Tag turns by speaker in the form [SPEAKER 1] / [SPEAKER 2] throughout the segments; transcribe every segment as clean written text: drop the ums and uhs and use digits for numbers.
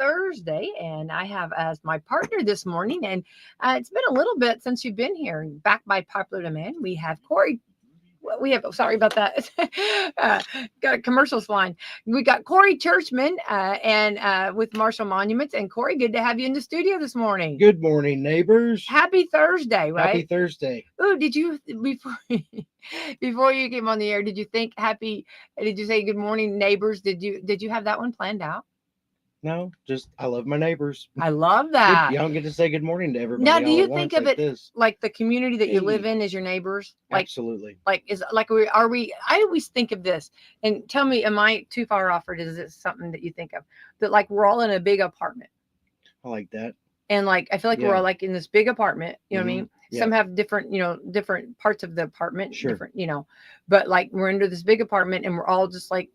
[SPEAKER 1] Thursday, and I have as my partner this morning, and it's been a little bit since you've been here. Back by popular demand, we have Corey. We have, sorry about that. Got a commercial flying. We got Corey Churchman and with Marshall Monuments. And Corey, good to have you in the studio this morning.
[SPEAKER 2] Good morning, neighbors.
[SPEAKER 1] Happy Thursday, right?
[SPEAKER 2] Happy Thursday.
[SPEAKER 1] Oh, did you before you came on the air? Did you say good morning, neighbors? Did you have that one planned out?
[SPEAKER 2] No, just I love my neighbors.
[SPEAKER 1] I love that.
[SPEAKER 2] You don't get to say good morning to everybody.
[SPEAKER 1] Now, do you think of
[SPEAKER 2] like
[SPEAKER 1] it
[SPEAKER 2] this.
[SPEAKER 1] like the community that you live in is your neighbors? Like,
[SPEAKER 2] absolutely.
[SPEAKER 1] Like are we? I always think of this, and tell me, am I too far off, or is it something that you think of that like we're all in a big apartment?
[SPEAKER 2] I like that.
[SPEAKER 1] And like I feel like we're all like in this big apartment. You know what I mean?
[SPEAKER 2] Yeah.
[SPEAKER 1] Some have different, different parts of the apartment,
[SPEAKER 2] sure.
[SPEAKER 1] different, but like we're under this big apartment, and we're all just like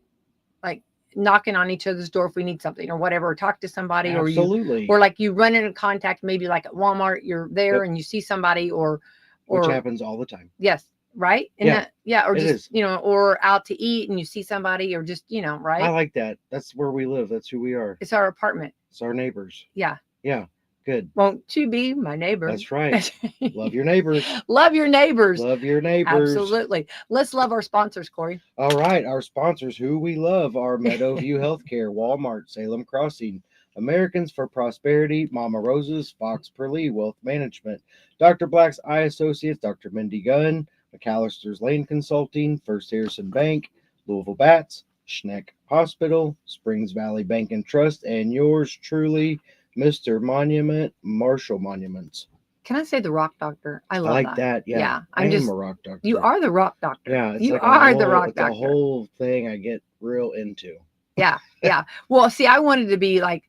[SPEAKER 1] knocking on each other's door if we need something or whatever, or talk to somebody.
[SPEAKER 2] Absolutely.
[SPEAKER 1] or like you run into contact, maybe like at Walmart, you're there and you see somebody or
[SPEAKER 2] which happens all the time.
[SPEAKER 1] Yes. Right. And or just, or out to eat and you see somebody or just, right.
[SPEAKER 2] I like that. That's where we live. That's who we are.
[SPEAKER 1] It's our apartment.
[SPEAKER 2] It's our neighbors.
[SPEAKER 1] Yeah.
[SPEAKER 2] Yeah. Good.
[SPEAKER 1] Won't you be my neighbor?
[SPEAKER 2] That's right. Love your neighbors.
[SPEAKER 1] Love your neighbors.
[SPEAKER 2] Love your neighbors.
[SPEAKER 1] Absolutely. Let's love our sponsors, Corey.
[SPEAKER 2] All right. Our sponsors who we love are Meadowview Healthcare, Walmart, Salem Crossing, Americans for Prosperity, Mama Rosa's, Fox Perlee Wealth Management, Dr. Black's Eye Associates, Dr. Mindy Gunn, McAllister's Lane Consulting, First Harrison Bank, Louisville Bats, Schneck Hospital, Springs Valley Bank and Trust, and yours truly, Mr. Monument, Marshall Monuments.
[SPEAKER 1] Can I say the Rock Doctor? I
[SPEAKER 2] like that. Yeah.
[SPEAKER 1] I
[SPEAKER 2] am a rock doctor.
[SPEAKER 1] You are the Rock Doctor.
[SPEAKER 2] Yeah.
[SPEAKER 1] You like are the Rock Doctor.
[SPEAKER 2] The whole thing I get real into.
[SPEAKER 1] Yeah. Yeah. Well, see, I wanted to be like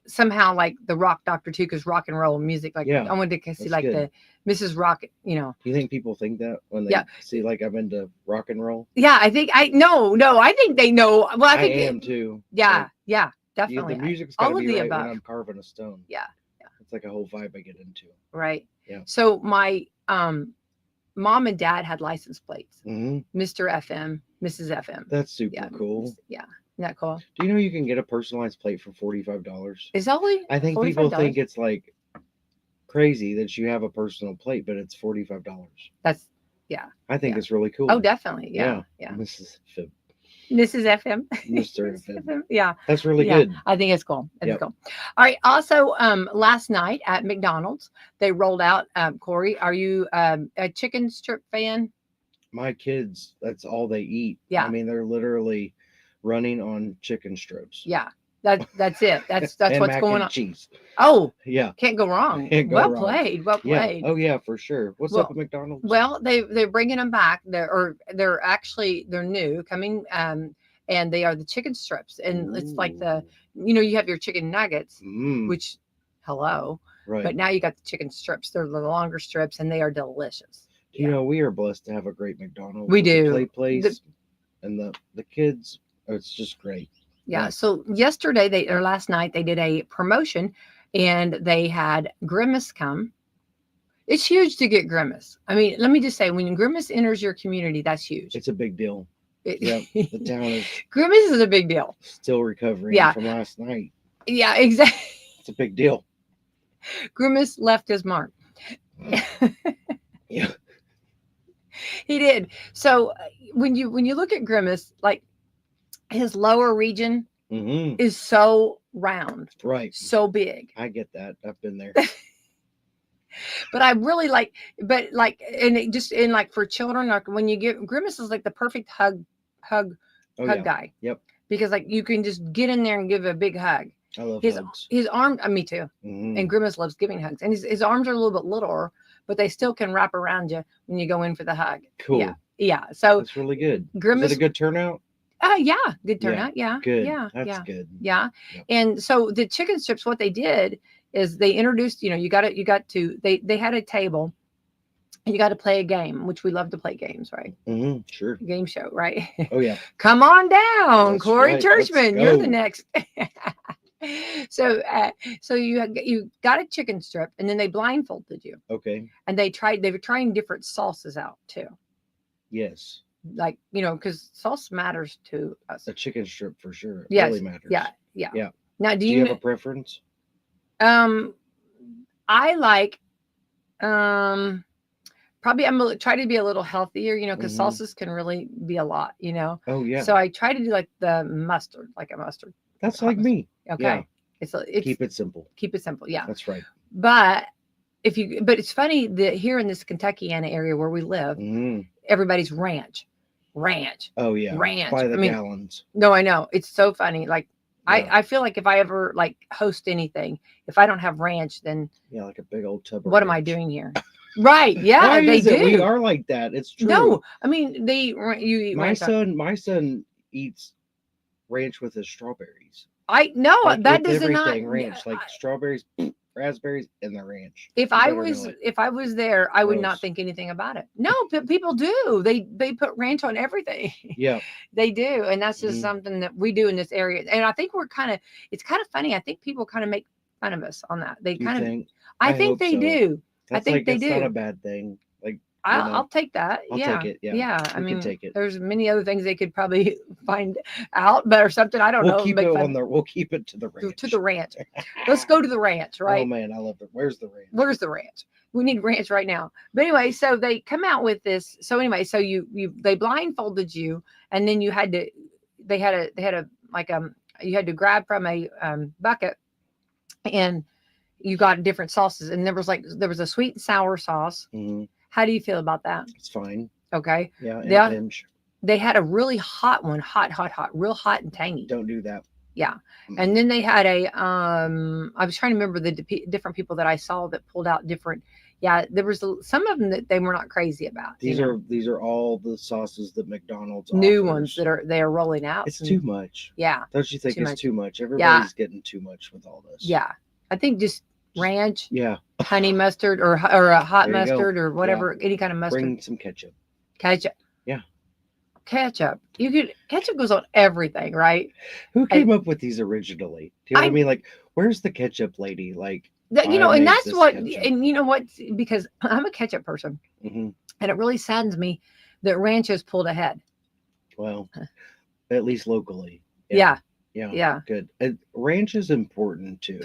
[SPEAKER 1] somehow like the Rock Doctor too, because rock and roll music. Like I wanted to see like good. The Mrs. Rock, Do you
[SPEAKER 2] think people think that when they see like I'm into rock and roll?
[SPEAKER 1] Yeah, I think I think they know. Well, I think
[SPEAKER 2] I am too.
[SPEAKER 1] Yeah.
[SPEAKER 2] Like,
[SPEAKER 1] yeah. Definitely.
[SPEAKER 2] The music's got to be right
[SPEAKER 1] above.
[SPEAKER 2] when I'm carving a stone.
[SPEAKER 1] Yeah.
[SPEAKER 2] It's like a whole vibe I get into.
[SPEAKER 1] Right.
[SPEAKER 2] Yeah.
[SPEAKER 1] So my mom and dad had license plates.
[SPEAKER 2] Mm-hmm.
[SPEAKER 1] Mr. FM, Mrs. FM.
[SPEAKER 2] That's super cool.
[SPEAKER 1] Yeah. Isn't that cool?
[SPEAKER 2] Do you know you can get a personalized plate for $45?
[SPEAKER 1] Is that only?
[SPEAKER 2] I think $45? People think it's like crazy that you have a personal plate, but it's $45.
[SPEAKER 1] That's
[SPEAKER 2] I think it's really cool.
[SPEAKER 1] Oh, definitely. Yeah.
[SPEAKER 2] Mrs. FM.
[SPEAKER 1] Mrs. FM.
[SPEAKER 2] Mr. FM.
[SPEAKER 1] Yeah.
[SPEAKER 2] That's really good.
[SPEAKER 1] I think it's cool. It's cool. All right. Also, last night at McDonald's, they rolled out, Corey, are you a chicken strip fan?
[SPEAKER 2] My kids, that's all they eat.
[SPEAKER 1] Yeah.
[SPEAKER 2] I mean, they're literally running on chicken strips.
[SPEAKER 1] Yeah. That's it. That's
[SPEAKER 2] and
[SPEAKER 1] what's
[SPEAKER 2] mac
[SPEAKER 1] going
[SPEAKER 2] and
[SPEAKER 1] on.
[SPEAKER 2] Cheese.
[SPEAKER 1] Oh,
[SPEAKER 2] yeah.
[SPEAKER 1] Can't go wrong.
[SPEAKER 2] Well
[SPEAKER 1] played. Well played.
[SPEAKER 2] Yeah. Oh yeah, for sure. What's up at McDonald's?
[SPEAKER 1] Well, they're bringing them back. They're new coming. And they are the chicken strips, and it's like you have your chicken nuggets, which, hello, right? But now you got the chicken strips. They're the longer strips, and they are delicious.
[SPEAKER 2] We are blessed to have a great McDonald's.
[SPEAKER 1] We do.
[SPEAKER 2] Play place, and the kids. It's just great.
[SPEAKER 1] Yeah. So last night they did a promotion, and they had Grimace come. It's huge to get Grimace. I mean, let me just say, when Grimace enters your community, that's huge.
[SPEAKER 2] It's a big deal. The town is
[SPEAKER 1] Grimace is a big deal.
[SPEAKER 2] Still recovering from last night.
[SPEAKER 1] Yeah, exactly.
[SPEAKER 2] It's a big deal.
[SPEAKER 1] Grimace left his mark.
[SPEAKER 2] Yeah.
[SPEAKER 1] He did. So when you look at Grimace, like his lower region is so round.
[SPEAKER 2] Right.
[SPEAKER 1] So big.
[SPEAKER 2] I get that. I've been there.
[SPEAKER 1] But I really for children, like when you get Grimace is like the perfect hug guy.
[SPEAKER 2] Yep.
[SPEAKER 1] Because like you can just get in there and give a big hug.
[SPEAKER 2] I love
[SPEAKER 1] hugs. His arm, me too. And Grimace loves giving hugs. And his arms are a little bit littler, but they still can wrap around you when you go in for the hug.
[SPEAKER 2] Cool.
[SPEAKER 1] Yeah. So
[SPEAKER 2] that's really good.
[SPEAKER 1] Grimace,
[SPEAKER 2] is it a good turnout?
[SPEAKER 1] Yeah, good turnout. Yeah.
[SPEAKER 2] Good.
[SPEAKER 1] Yeah.
[SPEAKER 2] That's good.
[SPEAKER 1] Yeah.
[SPEAKER 2] Yep.
[SPEAKER 1] And so the chicken strips, what they did is they introduced, they had a table. You got to play a game, which we love to play games, right?
[SPEAKER 2] Sure.
[SPEAKER 1] Game show, right?
[SPEAKER 2] Oh, yeah.
[SPEAKER 1] Come on down, that's Corey Churchman. You're the next. So you got a chicken strip, and then they blindfolded you.
[SPEAKER 2] Okay.
[SPEAKER 1] And they were trying different sauces out too.
[SPEAKER 2] Yes.
[SPEAKER 1] Like, because sauce matters to us.
[SPEAKER 2] A chicken strip for sure. It
[SPEAKER 1] yes.
[SPEAKER 2] really matters.
[SPEAKER 1] Yeah. Now,
[SPEAKER 2] Do you have a preference?
[SPEAKER 1] I like, probably try to be a little healthier, because
[SPEAKER 2] Mhm.
[SPEAKER 1] salsas can really be a lot,
[SPEAKER 2] Oh yeah,
[SPEAKER 1] So I try to do like the mustard, like a mustard,
[SPEAKER 2] that's
[SPEAKER 1] hot
[SPEAKER 2] like
[SPEAKER 1] mustard.
[SPEAKER 2] me. Yeah,
[SPEAKER 1] Okay. It's
[SPEAKER 2] keep it simple.
[SPEAKER 1] keep it simple. Yeah.
[SPEAKER 2] That's right.
[SPEAKER 1] But but it's funny that here in this Kentuckiana area where we live,
[SPEAKER 2] Mhm.
[SPEAKER 1] everybody's ranch, ranch,
[SPEAKER 2] Oh yeah,
[SPEAKER 1] ranch.
[SPEAKER 2] by
[SPEAKER 1] I
[SPEAKER 2] the
[SPEAKER 1] mean,
[SPEAKER 2] gallons.
[SPEAKER 1] no, I know. It's so funny. Like
[SPEAKER 2] Yeah,
[SPEAKER 1] I feel like if I ever like host anything, if I don't have ranch, then
[SPEAKER 2] yeah, like a big old tub of
[SPEAKER 1] what am I
[SPEAKER 2] ranch.
[SPEAKER 1] doing here? Right.
[SPEAKER 2] Why
[SPEAKER 1] Yeah, they
[SPEAKER 2] is it we
[SPEAKER 1] do.
[SPEAKER 2] are like that? It's true.
[SPEAKER 1] No, I mean you eat
[SPEAKER 2] My
[SPEAKER 1] ranch.
[SPEAKER 2] my son eats ranch with his strawberries.
[SPEAKER 1] I no,
[SPEAKER 2] Like
[SPEAKER 1] that
[SPEAKER 2] it's
[SPEAKER 1] does not.
[SPEAKER 2] everything ranch, like strawberries, raspberries, and the ranch.
[SPEAKER 1] If
[SPEAKER 2] You
[SPEAKER 1] I
[SPEAKER 2] better know
[SPEAKER 1] was
[SPEAKER 2] it.
[SPEAKER 1] if I was there, I would not
[SPEAKER 2] Gross.
[SPEAKER 1] think anything about it. No, but people do. They put ranch on everything.
[SPEAKER 2] Yeah.
[SPEAKER 1] They do, and that's just
[SPEAKER 2] Mhm.
[SPEAKER 1] something that we do in this area. And I think it's kind of funny. I think people kind of make fun of us on that. They
[SPEAKER 2] You
[SPEAKER 1] kind of
[SPEAKER 2] think?
[SPEAKER 1] I
[SPEAKER 2] I
[SPEAKER 1] think
[SPEAKER 2] hope
[SPEAKER 1] they
[SPEAKER 2] so.
[SPEAKER 1] do. I
[SPEAKER 2] That's
[SPEAKER 1] think
[SPEAKER 2] like
[SPEAKER 1] they
[SPEAKER 2] it's not a
[SPEAKER 1] do.
[SPEAKER 2] bad thing. Like
[SPEAKER 1] I'll take that.
[SPEAKER 2] I'll
[SPEAKER 1] Yeah.
[SPEAKER 2] take it. Yeah.
[SPEAKER 1] Yeah. I
[SPEAKER 2] We can
[SPEAKER 1] mean,
[SPEAKER 2] take it.
[SPEAKER 1] there's many other things they could probably find out, but or something. I don't
[SPEAKER 2] We'll
[SPEAKER 1] know.
[SPEAKER 2] keep
[SPEAKER 1] Make
[SPEAKER 2] it
[SPEAKER 1] fun
[SPEAKER 2] on the. We'll keep it to the ranch.
[SPEAKER 1] to the ranch. Let's go to the ranch,
[SPEAKER 2] Oh
[SPEAKER 1] right?
[SPEAKER 2] man, I love it. Where's the ranch?
[SPEAKER 1] Where's the ranch? We need ranch right now. But anyway, so they come out with this. So anyway, so they blindfolded you, and then they had a like you had to grab from a bucket, and you got different sauces, and there was a sweet and sour sauce.
[SPEAKER 2] Mhm.
[SPEAKER 1] How do you feel about that?
[SPEAKER 2] It's fine.
[SPEAKER 1] Okay.
[SPEAKER 2] Yeah, in a
[SPEAKER 1] Yeah.
[SPEAKER 2] pinch.
[SPEAKER 1] They had a really hot one, hot, real hot and tangy.
[SPEAKER 2] Don't do that.
[SPEAKER 1] Yeah.
[SPEAKER 2] Mhm.
[SPEAKER 1] And then they had I was trying to remember the different people that I saw that pulled out different. Yeah, there was some of them that they were not crazy about.
[SPEAKER 2] These are all the sauces that McDonald's
[SPEAKER 1] new
[SPEAKER 2] offers.
[SPEAKER 1] ones that they are rolling out.
[SPEAKER 2] It's too much.
[SPEAKER 1] Yeah.
[SPEAKER 2] Don't you think
[SPEAKER 1] Too
[SPEAKER 2] it's
[SPEAKER 1] much.
[SPEAKER 2] too much? Everybody's getting too much with all this.
[SPEAKER 1] Yeah. I think just ranch,
[SPEAKER 2] Yeah.
[SPEAKER 1] honey mustard, or a hot
[SPEAKER 2] There you go.
[SPEAKER 1] mustard, or whatever, any kind of mustard.
[SPEAKER 2] Bring some ketchup.
[SPEAKER 1] Ketchup.
[SPEAKER 2] Yeah.
[SPEAKER 1] Ketchup. Ketchup goes on everything, right?
[SPEAKER 2] Who came up with these originally? Do you know what I mean? Like, where's the ketchup lady? Like,
[SPEAKER 1] and that's what,
[SPEAKER 2] ketchup.
[SPEAKER 1] and you know what? Because I'm a ketchup person,
[SPEAKER 2] Mhm.
[SPEAKER 1] and it really saddens me that ranch has pulled ahead.
[SPEAKER 2] Well, at least locally.
[SPEAKER 1] Yeah.
[SPEAKER 2] Yeah. Good. Ranch is important too.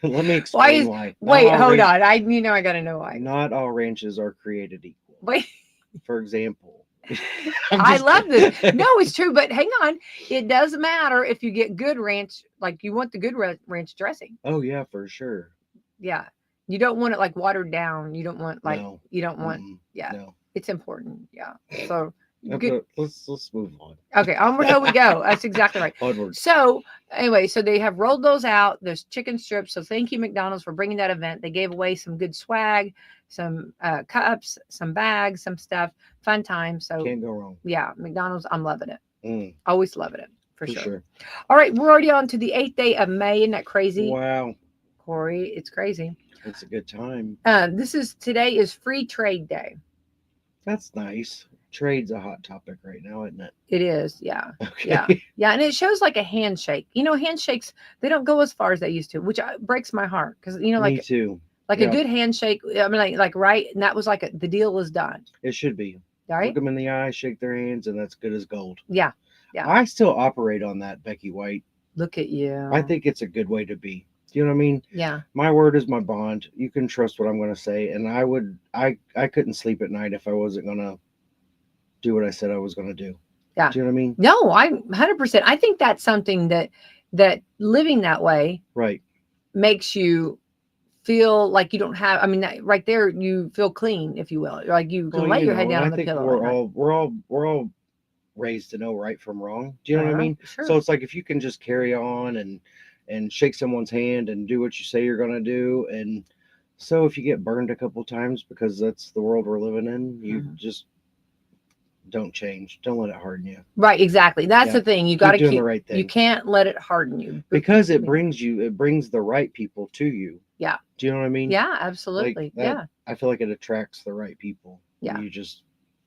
[SPEAKER 2] Let me explain why.
[SPEAKER 1] Wait, hold on. I got to know why.
[SPEAKER 2] Not all ranches are created equal.
[SPEAKER 1] Wait.
[SPEAKER 2] For example.
[SPEAKER 1] I love this. No, it's true, but hang on. It does matter if you get good ranch, like you want the good ranch dressing.
[SPEAKER 2] Oh yeah, for sure.
[SPEAKER 1] Yeah. You don't want it like watered down. You don't want yeah.
[SPEAKER 2] No.
[SPEAKER 1] It's important. Yeah. So
[SPEAKER 2] okay, let's move on.
[SPEAKER 1] Okay, onward how we go. That's exactly right.
[SPEAKER 2] Onward.
[SPEAKER 1] So anyway, so they have rolled those out. There's chicken strips. So thank you, McDonald's, for bringing that event. They gave away some good swag, some cups, some bags, some stuff. Fun time. So
[SPEAKER 2] can't go wrong.
[SPEAKER 1] Yeah, McDonald's. I'm loving it. Always loving it for sure. All right, we're already on to the 8th day of May. Isn't that crazy?
[SPEAKER 2] Wow,
[SPEAKER 1] Corey, it's crazy.
[SPEAKER 2] It's a good time.
[SPEAKER 1] Today is Free Trade Day.
[SPEAKER 2] That's nice. Trade's a hot topic right now, isn't it?
[SPEAKER 1] It is, yeah.
[SPEAKER 2] Okay.
[SPEAKER 1] Yeah, and it shows like a handshake. Handshakes, they don't go as far as they used to, which breaks my heart because like
[SPEAKER 2] me too.
[SPEAKER 1] Like a good handshake. I mean, like right, and that was like the deal is done.
[SPEAKER 2] It should be.
[SPEAKER 1] Right.
[SPEAKER 2] Look them in the eye, shake their hands, and that's good as gold.
[SPEAKER 1] Yeah.
[SPEAKER 2] I still operate on that, Becky White.
[SPEAKER 1] Look at you.
[SPEAKER 2] I think it's a good way to be. Do you know what I mean?
[SPEAKER 1] Yeah.
[SPEAKER 2] My word is my bond. You can trust what I'm going to say, and I couldn't sleep at night if I wasn't going to do what I said I was going to do.
[SPEAKER 1] Yeah.
[SPEAKER 2] Do you know what I mean?
[SPEAKER 1] No, I'm 100%. I think that's something that living that way
[SPEAKER 2] right
[SPEAKER 1] makes you feel like you don't have. I mean, right there, you feel clean, if you will. Like you can lay your head down on the pillow.
[SPEAKER 2] We're all raised to know right from wrong. Do you know what I mean?
[SPEAKER 1] Sure.
[SPEAKER 2] So it's like if you can just carry on and shake someone's hand and do what you say you're going to do, and so if you get burned a couple times because that's the world we're living in, you just don't change. Don't let it harden you.
[SPEAKER 1] Right, exactly. That's the thing. You got to keep
[SPEAKER 2] the right thing.
[SPEAKER 1] You can't let it harden you
[SPEAKER 2] because it brings the right people to you.
[SPEAKER 1] Yeah.
[SPEAKER 2] Do you know what I mean?
[SPEAKER 1] Yeah, absolutely. Yeah.
[SPEAKER 2] I feel like it attracts the right people.
[SPEAKER 1] Yeah.
[SPEAKER 2] You just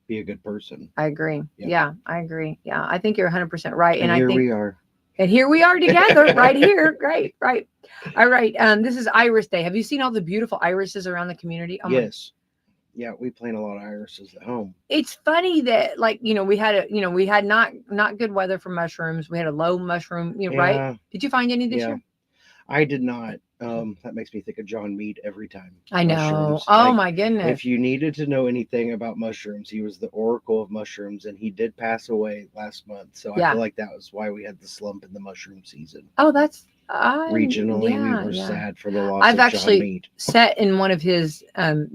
[SPEAKER 2] be a good person.
[SPEAKER 1] I agree. Yeah, I agree. Yeah, I think you're 100% right.
[SPEAKER 2] And here we are.
[SPEAKER 1] And here we are together right here. Great. Right. All right. This is Iris Day. Have you seen all the beautiful irises around the community?
[SPEAKER 2] Yes. Yeah, we plant a lot of irises at home.
[SPEAKER 1] It's funny that like, we had not good weather for mushrooms. We had a low mushroom, right?
[SPEAKER 2] Yeah,
[SPEAKER 1] Did you find any this
[SPEAKER 2] yeah.
[SPEAKER 1] year?
[SPEAKER 2] I did not. That makes me think of John Mead every time.
[SPEAKER 1] I know.
[SPEAKER 2] Mushrooms.
[SPEAKER 1] Oh
[SPEAKER 2] Like,
[SPEAKER 1] my goodness.
[SPEAKER 2] if you needed to know anything about mushrooms, he was the oracle of mushrooms, and he did pass away last month. So I
[SPEAKER 1] Yeah.
[SPEAKER 2] feel like that was why we had the slump in the mushroom season.
[SPEAKER 1] Oh,
[SPEAKER 2] Regionally, we
[SPEAKER 1] yeah,
[SPEAKER 2] were
[SPEAKER 1] yeah.
[SPEAKER 2] sad for the loss
[SPEAKER 1] I've
[SPEAKER 2] of John
[SPEAKER 1] actually
[SPEAKER 2] Mead.
[SPEAKER 1] sat in one of his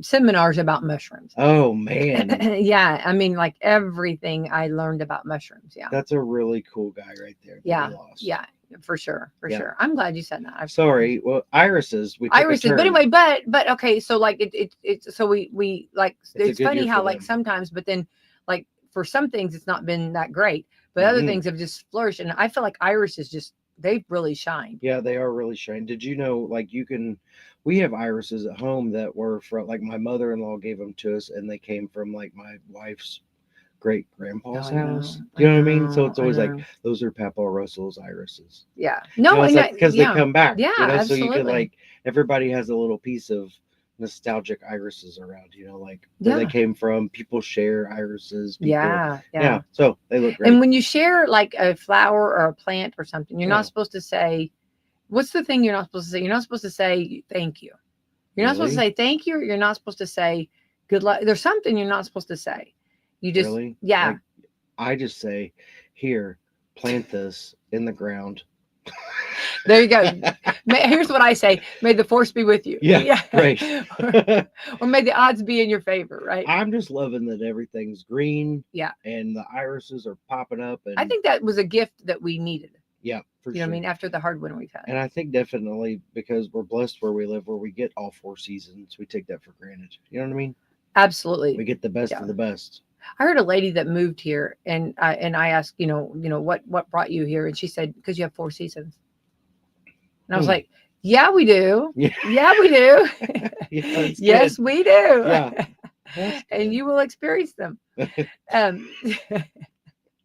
[SPEAKER 1] seminars about mushrooms.
[SPEAKER 2] Oh man,
[SPEAKER 1] Yeah, I mean, like everything I learned about mushrooms. Yeah,
[SPEAKER 2] that's a really cool guy right there that
[SPEAKER 1] yeah,
[SPEAKER 2] we lost.
[SPEAKER 1] yeah, for sure, for
[SPEAKER 2] Yeah.
[SPEAKER 1] sure. I'm glad you said that.
[SPEAKER 2] Sorry. Well, irises. We took
[SPEAKER 1] Irises,
[SPEAKER 2] a turn.
[SPEAKER 1] but anyway, but okay, so like it's so we like
[SPEAKER 2] It's a
[SPEAKER 1] it's
[SPEAKER 2] good
[SPEAKER 1] funny
[SPEAKER 2] year
[SPEAKER 1] how
[SPEAKER 2] for
[SPEAKER 1] like
[SPEAKER 2] them.
[SPEAKER 1] sometimes, but then like for some things it's not been that great, but other
[SPEAKER 2] Mhm.
[SPEAKER 1] things have just flourished, and I feel like irises just they've really shined.
[SPEAKER 2] Yeah, they are really shiny. Did you know, like, we have irises at home that were from, like, my mother-in-law gave them to us, and they came from, like, my wife's great grandpa's
[SPEAKER 1] I know,
[SPEAKER 2] house. You know what I mean? So it's
[SPEAKER 1] I
[SPEAKER 2] always like,
[SPEAKER 1] know.
[SPEAKER 2] those are Papa Russell's irises.
[SPEAKER 1] Yeah,
[SPEAKER 2] You
[SPEAKER 1] no,
[SPEAKER 2] know, it's
[SPEAKER 1] and
[SPEAKER 2] like, because they
[SPEAKER 1] yeah,
[SPEAKER 2] come back,
[SPEAKER 1] yeah,
[SPEAKER 2] so you could,
[SPEAKER 1] absolutely.
[SPEAKER 2] like, everybody has a little piece of nostalgic irises around, like, where they
[SPEAKER 1] Yeah.
[SPEAKER 2] came from. People share irises. People,
[SPEAKER 1] Yeah,
[SPEAKER 2] yeah.
[SPEAKER 1] yeah.
[SPEAKER 2] So they look great.
[SPEAKER 1] And when you share like a flower or a plant or something, you're
[SPEAKER 2] Yeah.
[SPEAKER 1] not supposed to say, what's the thing you're not supposed to say? You're not supposed to say thank you. You're not supposed to
[SPEAKER 2] Really?
[SPEAKER 1] say thank you. You're not supposed to say good luck. There's something you're not supposed to say. You just,
[SPEAKER 2] Really?
[SPEAKER 1] yeah.
[SPEAKER 2] Like, I just say, here, plant this in the ground.
[SPEAKER 1] There you go. Here's what I say: May the force be with you.
[SPEAKER 2] Yeah, great.
[SPEAKER 1] Or may the odds be in your favor. Right?
[SPEAKER 2] I'm just loving that everything's green.
[SPEAKER 1] Yeah.
[SPEAKER 2] And the irises are popping up. And
[SPEAKER 1] I think that was a gift that we needed.
[SPEAKER 2] yeah, for
[SPEAKER 1] You know
[SPEAKER 2] sure.
[SPEAKER 1] what I mean? After the hard winter we've had.
[SPEAKER 2] And I think definitely because we're blessed where we live, where we get all 4 seasons, we take that for granted. You know what I mean?
[SPEAKER 1] Absolutely.
[SPEAKER 2] We get the best
[SPEAKER 1] Yeah.
[SPEAKER 2] of the best.
[SPEAKER 1] I heard a lady that moved here, and I asked, what brought you here, and she said, because you have 4 seasons. And I was like, yeah, we do.
[SPEAKER 2] Yeah.
[SPEAKER 1] Yeah, we do.
[SPEAKER 2] Yeah,
[SPEAKER 1] Yes,
[SPEAKER 2] good.
[SPEAKER 1] we do.
[SPEAKER 2] Yeah. That's
[SPEAKER 1] And
[SPEAKER 2] good.
[SPEAKER 1] you will experience them. Um,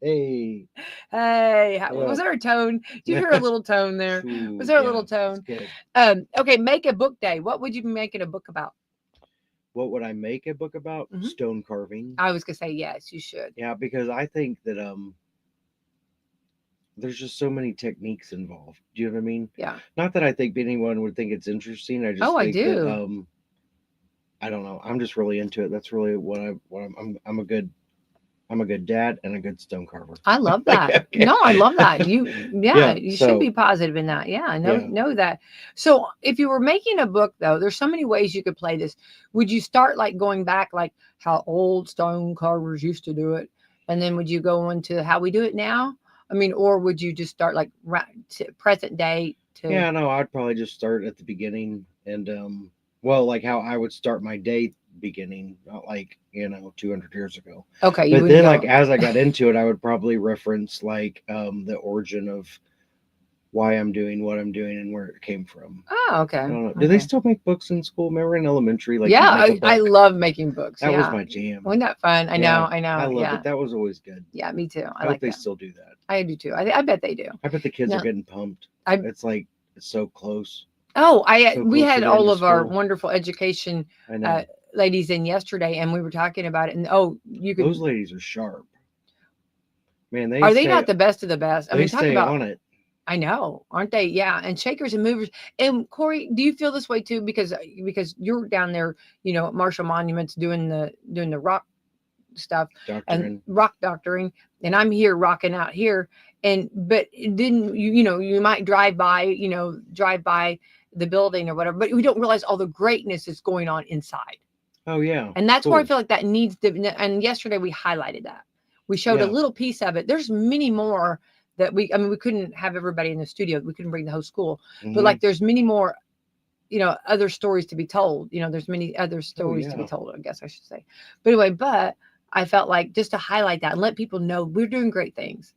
[SPEAKER 2] Hey.
[SPEAKER 1] hey,
[SPEAKER 2] Yeah.
[SPEAKER 1] was there a tone? Did you hear a little tone there?
[SPEAKER 2] Ooh,
[SPEAKER 1] Was there a
[SPEAKER 2] yeah,
[SPEAKER 1] little
[SPEAKER 2] it's
[SPEAKER 1] tone?
[SPEAKER 2] good.
[SPEAKER 1] Okay, make a book day. What would you be making a book about?
[SPEAKER 2] What would I make a book about?
[SPEAKER 1] Mhm.
[SPEAKER 2] Stone carving.
[SPEAKER 1] I was gonna say yes, you should.
[SPEAKER 2] Yeah, because I think that there's just so many techniques involved. Do you know what I mean?
[SPEAKER 1] Yeah.
[SPEAKER 2] Not that I think anyone would think it's interesting. I just
[SPEAKER 1] Oh, I
[SPEAKER 2] think
[SPEAKER 1] do.
[SPEAKER 2] that I don't know. I'm just really into it. That's really what I'm a good dad and a good stone carver.
[SPEAKER 1] I love that.
[SPEAKER 2] Okay.
[SPEAKER 1] No, I love that. You
[SPEAKER 2] Yeah,
[SPEAKER 1] you
[SPEAKER 2] so-
[SPEAKER 1] should be positive in that. Yeah, know that. So if you were making a book though, there's so many ways you could play this. Would you start like going back like how old stone carvers used to do it? And then would you go into how we do it now? I mean, or would you just start like present day to
[SPEAKER 2] Yeah, no, I'd probably just start at the beginning and well, like how I would start my day beginning, not like 200 years ago.
[SPEAKER 1] Okay, you
[SPEAKER 2] But
[SPEAKER 1] wouldn't
[SPEAKER 2] then
[SPEAKER 1] go-
[SPEAKER 2] like as I got into it, I would probably reference like the origin of why I'm doing what I'm doing and where it came from.
[SPEAKER 1] Oh, okay.
[SPEAKER 2] I don't know. Do they still make books in school? Remember in elementary, like
[SPEAKER 1] yeah,
[SPEAKER 2] you'd make a
[SPEAKER 1] I
[SPEAKER 2] book?
[SPEAKER 1] love making books.
[SPEAKER 2] That
[SPEAKER 1] yeah.
[SPEAKER 2] was my jam.
[SPEAKER 1] Wasn't that fun? I
[SPEAKER 2] Yeah,
[SPEAKER 1] know.
[SPEAKER 2] I loved
[SPEAKER 1] yeah.
[SPEAKER 2] it. That was always good.
[SPEAKER 1] Yeah, me too.
[SPEAKER 2] I
[SPEAKER 1] I
[SPEAKER 2] hope
[SPEAKER 1] like
[SPEAKER 2] they
[SPEAKER 1] that.
[SPEAKER 2] still do that.
[SPEAKER 1] I do too. I bet they do.
[SPEAKER 2] I bet the kids
[SPEAKER 1] No.
[SPEAKER 2] are getting pumped.
[SPEAKER 1] I-
[SPEAKER 2] It's like it's so close.
[SPEAKER 1] Oh,
[SPEAKER 2] So
[SPEAKER 1] we
[SPEAKER 2] close
[SPEAKER 1] had
[SPEAKER 2] to the
[SPEAKER 1] all
[SPEAKER 2] end
[SPEAKER 1] of
[SPEAKER 2] of
[SPEAKER 1] our
[SPEAKER 2] school.
[SPEAKER 1] wonderful education
[SPEAKER 2] I know.
[SPEAKER 1] ladies in yesterday, and we were talking about it. And you could.
[SPEAKER 2] Those ladies are sharp. Man, they
[SPEAKER 1] Are they
[SPEAKER 2] stay,
[SPEAKER 1] not the best of the best? I
[SPEAKER 2] they
[SPEAKER 1] mean, talk
[SPEAKER 2] stay
[SPEAKER 1] about.
[SPEAKER 2] on it.
[SPEAKER 1] I know, aren't they? Yeah, and shakers and movers. And Corey, do you feel this way too? Because you're down there, at Marshall Monuments doing the rock stuff and
[SPEAKER 2] Doctoring.
[SPEAKER 1] rock doctoring, and I'm here rocking out here. But didn't you might drive by the building or whatever, but we don't realize all the greatness that's going on inside.
[SPEAKER 2] Oh yeah.
[SPEAKER 1] And that's where I
[SPEAKER 2] Cool.
[SPEAKER 1] feel like that needs to. And yesterday we highlighted that. We showed a
[SPEAKER 2] Yeah.
[SPEAKER 1] little piece of it. There's many more that we couldn't have everybody in the studio. We couldn't bring the whole school,
[SPEAKER 2] Mhm.
[SPEAKER 1] but like there's many more, other stories to be told. There's many other stories to be
[SPEAKER 2] yeah.
[SPEAKER 1] told, I guess I should say. But anyway, I felt like just to highlight that and let people know we're doing great things.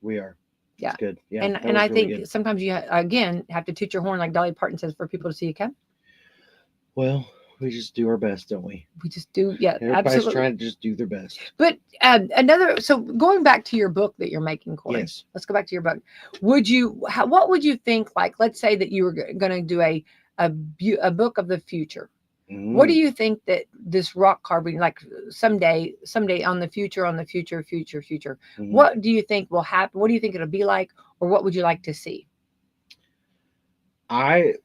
[SPEAKER 2] We are.
[SPEAKER 1] Yeah.
[SPEAKER 2] It's good. Yeah.
[SPEAKER 1] and
[SPEAKER 2] that
[SPEAKER 1] I
[SPEAKER 2] was really
[SPEAKER 1] think
[SPEAKER 2] good.
[SPEAKER 1] sometimes you again have to toot your horn like Dolly Parton says for people to see you come.
[SPEAKER 2] Well, we just do our best, don't we?
[SPEAKER 1] We just do. Yeah,
[SPEAKER 2] Everybody's
[SPEAKER 1] absolutely.
[SPEAKER 2] trying to just do their best.
[SPEAKER 1] But so going back to your book that you're making, Corey.
[SPEAKER 2] Yes.
[SPEAKER 1] Let's go back to your book. What would you think? Like, let's say that you were going to do a book of the future. What do you think that this rock carving, like someday on the future, what do you think will happen? What do you think it'll be like, or what would you like to see?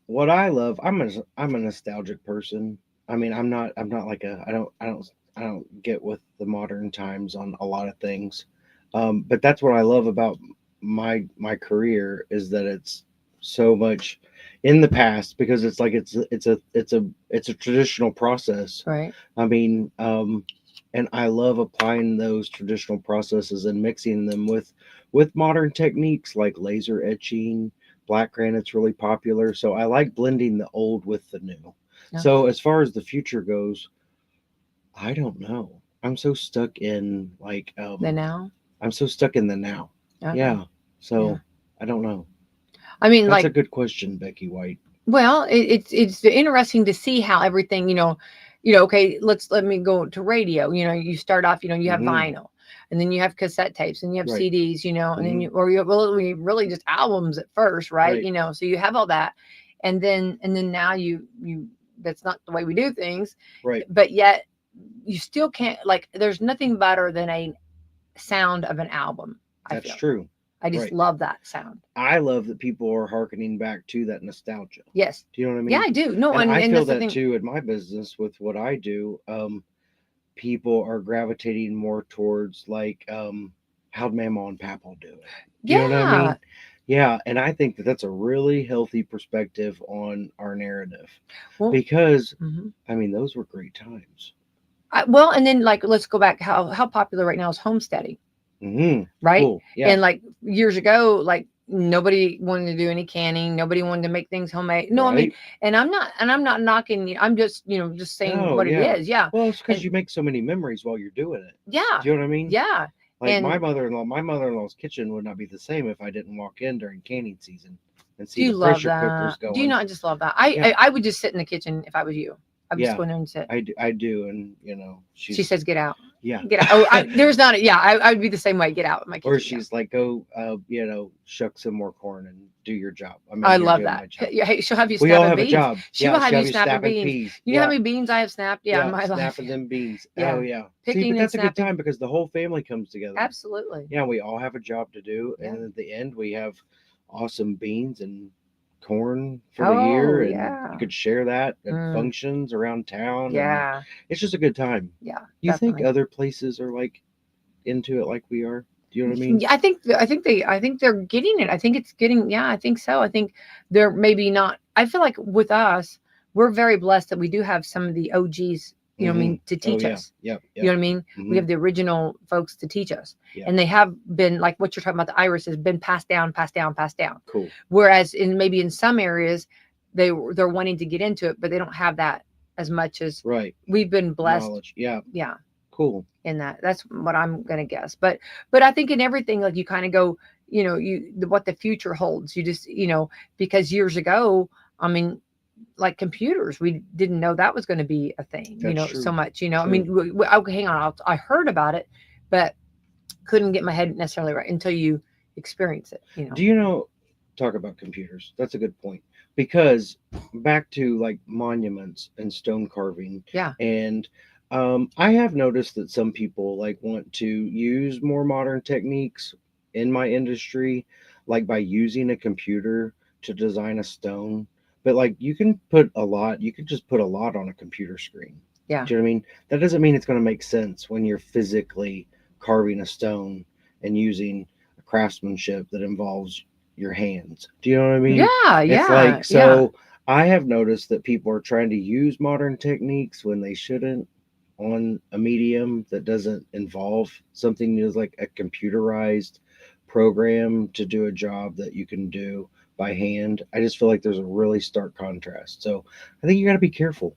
[SPEAKER 2] What I love, I'm a nostalgic person. I mean, I'm not like I don't get with the modern times on a lot of things. But that's what I love about my career, is that it's so much in the past, because it's like it's a traditional process.
[SPEAKER 1] Right.
[SPEAKER 2] I mean, and I love applying those traditional processes and mixing them with modern techniques like laser etching. Black granite's really popular, so I like blending the old with the new.
[SPEAKER 1] Yeah.
[SPEAKER 2] So as far as the future goes, I don't know. I'm so stuck in like
[SPEAKER 1] The now.
[SPEAKER 2] I'm so stuck in the now.
[SPEAKER 1] Okay.
[SPEAKER 2] Yeah. So
[SPEAKER 1] Yeah.
[SPEAKER 2] I don't know.
[SPEAKER 1] I mean,
[SPEAKER 2] That's
[SPEAKER 1] like,
[SPEAKER 2] a good question, Becky White.
[SPEAKER 1] well, it's interesting to see how everything, okay, let me go to radio. You start off, you have vinyl, and then you have cassette tapes, and you have
[SPEAKER 2] Right.
[SPEAKER 1] CDs, and then really just albums at first, right?
[SPEAKER 2] Right.
[SPEAKER 1] So you have all that, and then now you that's not the way we do things,
[SPEAKER 2] Right.
[SPEAKER 1] but yet you still can't, like, there's nothing better than a sound of an album.
[SPEAKER 2] That's true.
[SPEAKER 1] I just
[SPEAKER 2] Right.
[SPEAKER 1] love that sound.
[SPEAKER 2] I love that people are hearkening back to that nostalgia.
[SPEAKER 1] Yes.
[SPEAKER 2] Do you know what I mean?
[SPEAKER 1] Yeah, I do. No,
[SPEAKER 2] and I feel
[SPEAKER 1] that's the
[SPEAKER 2] that
[SPEAKER 1] thing.
[SPEAKER 2] too in my business with what I do. People are gravitating more towards like how'd Mama and Papa do it? Do you know what I mean? Yeah, and I think that that's a really healthy perspective on our narrative, because I mean, those were great times.
[SPEAKER 1] Well, and then, like, let's go back. How popular right now is homesteading, right?
[SPEAKER 2] Cool. Yeah.
[SPEAKER 1] And like years ago, like, nobody wanted to do any canning. Nobody wanted to make things homemade. No,
[SPEAKER 2] Right.
[SPEAKER 1] I mean, and I'm not knocking you. I'm just, just saying what it is. Yeah.
[SPEAKER 2] Well, it's because you make so many memories while you're doing it.
[SPEAKER 1] Yeah.
[SPEAKER 2] Do you know what I mean?
[SPEAKER 1] Yeah.
[SPEAKER 2] Like
[SPEAKER 1] and
[SPEAKER 2] my mother-in-law's kitchen would not be the same if I didn't walk in during canning season and
[SPEAKER 1] do
[SPEAKER 2] see
[SPEAKER 1] you
[SPEAKER 2] the
[SPEAKER 1] love
[SPEAKER 2] pressure cookers
[SPEAKER 1] that?
[SPEAKER 2] going.
[SPEAKER 1] Do you not just love that?
[SPEAKER 2] Yeah.
[SPEAKER 1] I would just sit in the kitchen if I was you. I would just go in there and sit.
[SPEAKER 2] I do, and
[SPEAKER 1] she says, "Get out."
[SPEAKER 2] Yeah.
[SPEAKER 1] Get out. Oh, there's not. Yeah, I would be the same way. Get out of my kitchen.
[SPEAKER 2] Or she's like, go, shuck some more corn and do your job.
[SPEAKER 1] I love that. Yeah, hey, she'll have you.
[SPEAKER 2] We all
[SPEAKER 1] snapping
[SPEAKER 2] have
[SPEAKER 1] beans.
[SPEAKER 2] a job.
[SPEAKER 1] She will have you snapping beans.
[SPEAKER 2] Peas.
[SPEAKER 1] You know how many beans I have snapped? Yeah, in my life.
[SPEAKER 2] Snapping them beans.
[SPEAKER 1] Yeah.
[SPEAKER 2] Oh yeah.
[SPEAKER 1] Picking
[SPEAKER 2] See, but that's
[SPEAKER 1] and
[SPEAKER 2] a good
[SPEAKER 1] snapping.
[SPEAKER 2] time because the whole family comes together.
[SPEAKER 1] Absolutely.
[SPEAKER 2] Yeah, we all have a job to do,
[SPEAKER 1] Yeah.
[SPEAKER 2] and at the end we have awesome beans and corn for the year, and you could share that at functions around town.
[SPEAKER 1] Yeah.
[SPEAKER 2] And it's just a good time.
[SPEAKER 1] Yeah.
[SPEAKER 2] You think other places are like into it like we are? Do you know what I mean?
[SPEAKER 1] Yeah, I think they're getting it. I think it's getting. Yeah, I think so. I think they're maybe not. I feel like with us, we're very blessed that we do have some of the OGs. You know what I mean, to teach us.
[SPEAKER 2] Yep.
[SPEAKER 1] You know what I mean? We have the original folks to teach us.
[SPEAKER 2] Yeah.
[SPEAKER 1] And they have been, like what you're talking about, the iris has been passed down.
[SPEAKER 2] Cool.
[SPEAKER 1] Whereas in some areas, they're wanting to get into it, but they don't have that as much as we've been blessed.
[SPEAKER 2] Knowledge. Yeah.
[SPEAKER 1] Yeah.
[SPEAKER 2] Cool.
[SPEAKER 1] In that. That's what I'm gonna guess. But I think in everything, like, you kind of go, what the future holds. You just, because years ago, I mean, like computers, we didn't know that was going to be a thing.
[SPEAKER 2] That's true.
[SPEAKER 1] So much.
[SPEAKER 2] True.
[SPEAKER 1] I mean, okay, hang on. I heard about it, but couldn't get my head necessarily right until you experience it.
[SPEAKER 2] Do you know? Talk about computers. That's a good point, because back to like monuments and stone carving.
[SPEAKER 1] Yeah.
[SPEAKER 2] And I have noticed that some people like want to use more modern techniques in my industry, like by using a computer to design a stone. But like you can just put a lot on a computer screen.
[SPEAKER 1] Yeah.
[SPEAKER 2] Do you know what I mean? That doesn't mean it's going to make sense when you're physically carving a stone and using a craftsmanship that involves your hands. Do you know what I mean?
[SPEAKER 1] Yeah.
[SPEAKER 2] It's like, so I have noticed that people are trying to use modern techniques when they shouldn't on a medium that doesn't involve something that's like a computerized program to do a job that you can do by hand. I just feel like there's a really stark contrast. So I think you got to be careful.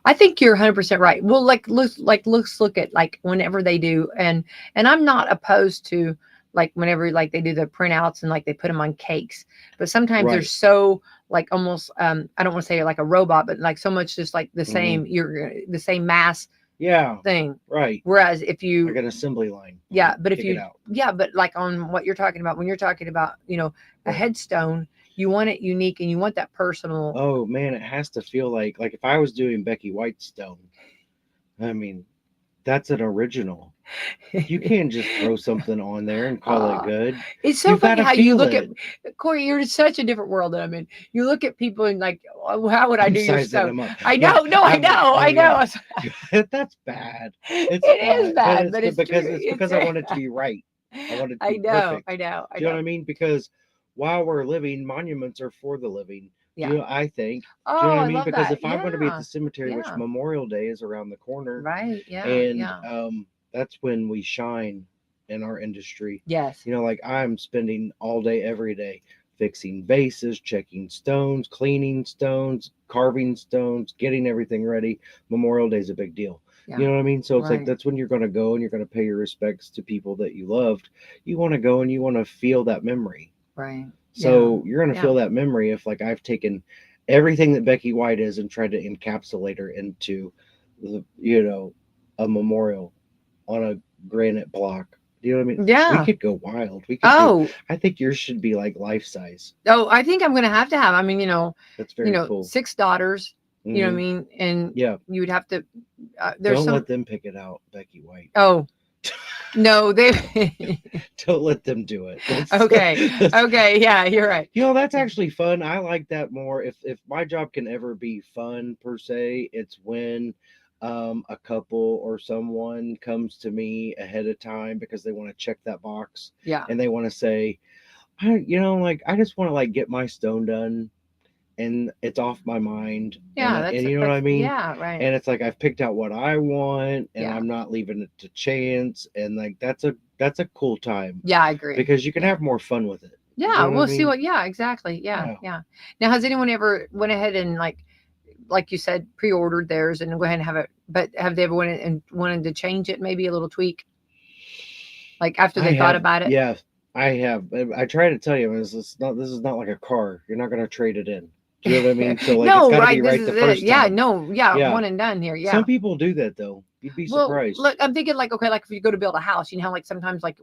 [SPEAKER 1] I think you're 100% right. Well, let's look at like whenever they do, and I'm not opposed to like whenever like they do the printouts and like they put them on cakes, but sometimes they're so like almost I don't want to say like a robot, but like so much just like the same, you're the same mass thing.
[SPEAKER 2] Right.
[SPEAKER 1] Whereas if you
[SPEAKER 2] like an assembly line.
[SPEAKER 1] Yeah, but if you but like on what you're talking about, when you're talking about, a headstone, You want it unique, and you want that personal.
[SPEAKER 2] Oh man, it has to feel like if I was doing Becky Whitestone, I mean, that's an original. You can't just throw something on there and call it
[SPEAKER 1] Uh,
[SPEAKER 2] good.
[SPEAKER 1] it's so
[SPEAKER 2] You've got
[SPEAKER 1] funny
[SPEAKER 2] to
[SPEAKER 1] how you
[SPEAKER 2] feel
[SPEAKER 1] look
[SPEAKER 2] it.
[SPEAKER 1] at Corey. You're in such a different world than I'm in. You look at people and like, oh, how would I
[SPEAKER 2] I'm
[SPEAKER 1] do your
[SPEAKER 2] sizing
[SPEAKER 1] stuff?
[SPEAKER 2] them up.
[SPEAKER 1] I know, no, I
[SPEAKER 2] I'm like,
[SPEAKER 1] know,
[SPEAKER 2] oh
[SPEAKER 1] I know.
[SPEAKER 2] yeah, that's bad. It's
[SPEAKER 1] It is
[SPEAKER 2] not, but
[SPEAKER 1] bad,
[SPEAKER 2] it's
[SPEAKER 1] but
[SPEAKER 2] good
[SPEAKER 1] it's true.
[SPEAKER 2] because I want it to be right. I want it to
[SPEAKER 1] I
[SPEAKER 2] be
[SPEAKER 1] know,
[SPEAKER 2] perfect.
[SPEAKER 1] I know, I
[SPEAKER 2] Do you know what
[SPEAKER 1] know.
[SPEAKER 2] I mean? Because while we're living, monuments are for the living. Do
[SPEAKER 1] Yeah.
[SPEAKER 2] you know, I think. Do you know
[SPEAKER 1] Oh,
[SPEAKER 2] what I
[SPEAKER 1] I
[SPEAKER 2] mean?
[SPEAKER 1] love
[SPEAKER 2] Because
[SPEAKER 1] that.
[SPEAKER 2] if I'm going to be at
[SPEAKER 1] Yeah,
[SPEAKER 2] the cemetery, which
[SPEAKER 1] yeah.
[SPEAKER 2] Memorial Day is around the corner,
[SPEAKER 1] Right. Yeah,
[SPEAKER 2] and
[SPEAKER 1] yeah.
[SPEAKER 2] that's when we shine in our industry.
[SPEAKER 1] Yes.
[SPEAKER 2] You know, like I'm spending all day, every day, fixing vases, checking stones, cleaning stones, carving stones, getting everything ready. Memorial Day is a big deal.
[SPEAKER 1] Yeah.
[SPEAKER 2] You know what I mean? So it's like
[SPEAKER 1] Right.
[SPEAKER 2] that's when you're going to go and you're going to pay your respects to people that you loved. You want to go and you want to feel that memory.
[SPEAKER 1] Right. Yeah.
[SPEAKER 2] So you're going to
[SPEAKER 1] Yeah.
[SPEAKER 2] feel that memory if like I've taken everything that Becky White is and tried to encapsulate her into a memorial on a granite block. Do you know what I mean? We
[SPEAKER 1] Yeah.
[SPEAKER 2] could go wild. We could do.
[SPEAKER 1] Oh,
[SPEAKER 2] I think yours should be like life size.
[SPEAKER 1] oh, I think I'm gonna have to have. I mean,
[SPEAKER 2] That's very cool.
[SPEAKER 1] 6 daughters. You know what I
[SPEAKER 2] Hmm.
[SPEAKER 1] mean? And
[SPEAKER 2] Yeah.
[SPEAKER 1] you would have to. There's
[SPEAKER 2] Don't
[SPEAKER 1] some.
[SPEAKER 2] let them pick it out, Becky White.
[SPEAKER 1] Oh no, they.
[SPEAKER 2] Don't let them do it.
[SPEAKER 1] Okay. Okay. Yeah, you're right.
[SPEAKER 2] That's actually fun. I like that more. If my job can ever be fun per se, it's when a couple or someone comes to me ahead of time because they want to check that box
[SPEAKER 1] Yeah.
[SPEAKER 2] and they want to say, like I just want to like get my stone done and it's off my mind
[SPEAKER 1] Yeah.
[SPEAKER 2] and you know what I mean?
[SPEAKER 1] Yeah. Right.
[SPEAKER 2] And it's like I've picked out what I want and
[SPEAKER 1] Yeah.
[SPEAKER 2] I'm not leaving it to chance and like that's a cool time
[SPEAKER 1] Yeah. I agree.
[SPEAKER 2] because you can
[SPEAKER 1] Yeah.
[SPEAKER 2] have more fun with it. You
[SPEAKER 1] Yeah.
[SPEAKER 2] know what I
[SPEAKER 1] We'll see
[SPEAKER 2] mean?
[SPEAKER 1] what. Yeah. Exactly. Yeah.
[SPEAKER 2] Yeah.
[SPEAKER 1] Yeah. Now, has anyone ever went ahead and like you said, pre-ordered theirs and go ahead and have it? But have they ever went and wanted to change it, maybe a little tweak, like after
[SPEAKER 2] I
[SPEAKER 1] they thought
[SPEAKER 2] have,
[SPEAKER 1] about it?
[SPEAKER 2] yeah, I have. I try to tell you, this is not like a car. You're not going to trade it in. Do you know what I mean? So like, it's
[SPEAKER 1] No,
[SPEAKER 2] got to
[SPEAKER 1] right.
[SPEAKER 2] be
[SPEAKER 1] This
[SPEAKER 2] right
[SPEAKER 1] is
[SPEAKER 2] the
[SPEAKER 1] it.
[SPEAKER 2] first
[SPEAKER 1] Yeah.
[SPEAKER 2] time.
[SPEAKER 1] No. Yeah.
[SPEAKER 2] Yeah.
[SPEAKER 1] One and done here. Yeah.
[SPEAKER 2] Some people do that though. You'd be
[SPEAKER 1] Well,
[SPEAKER 2] surprised.
[SPEAKER 1] look, I'm thinking like, okay, like if you go to build a house, you know how like sometimes like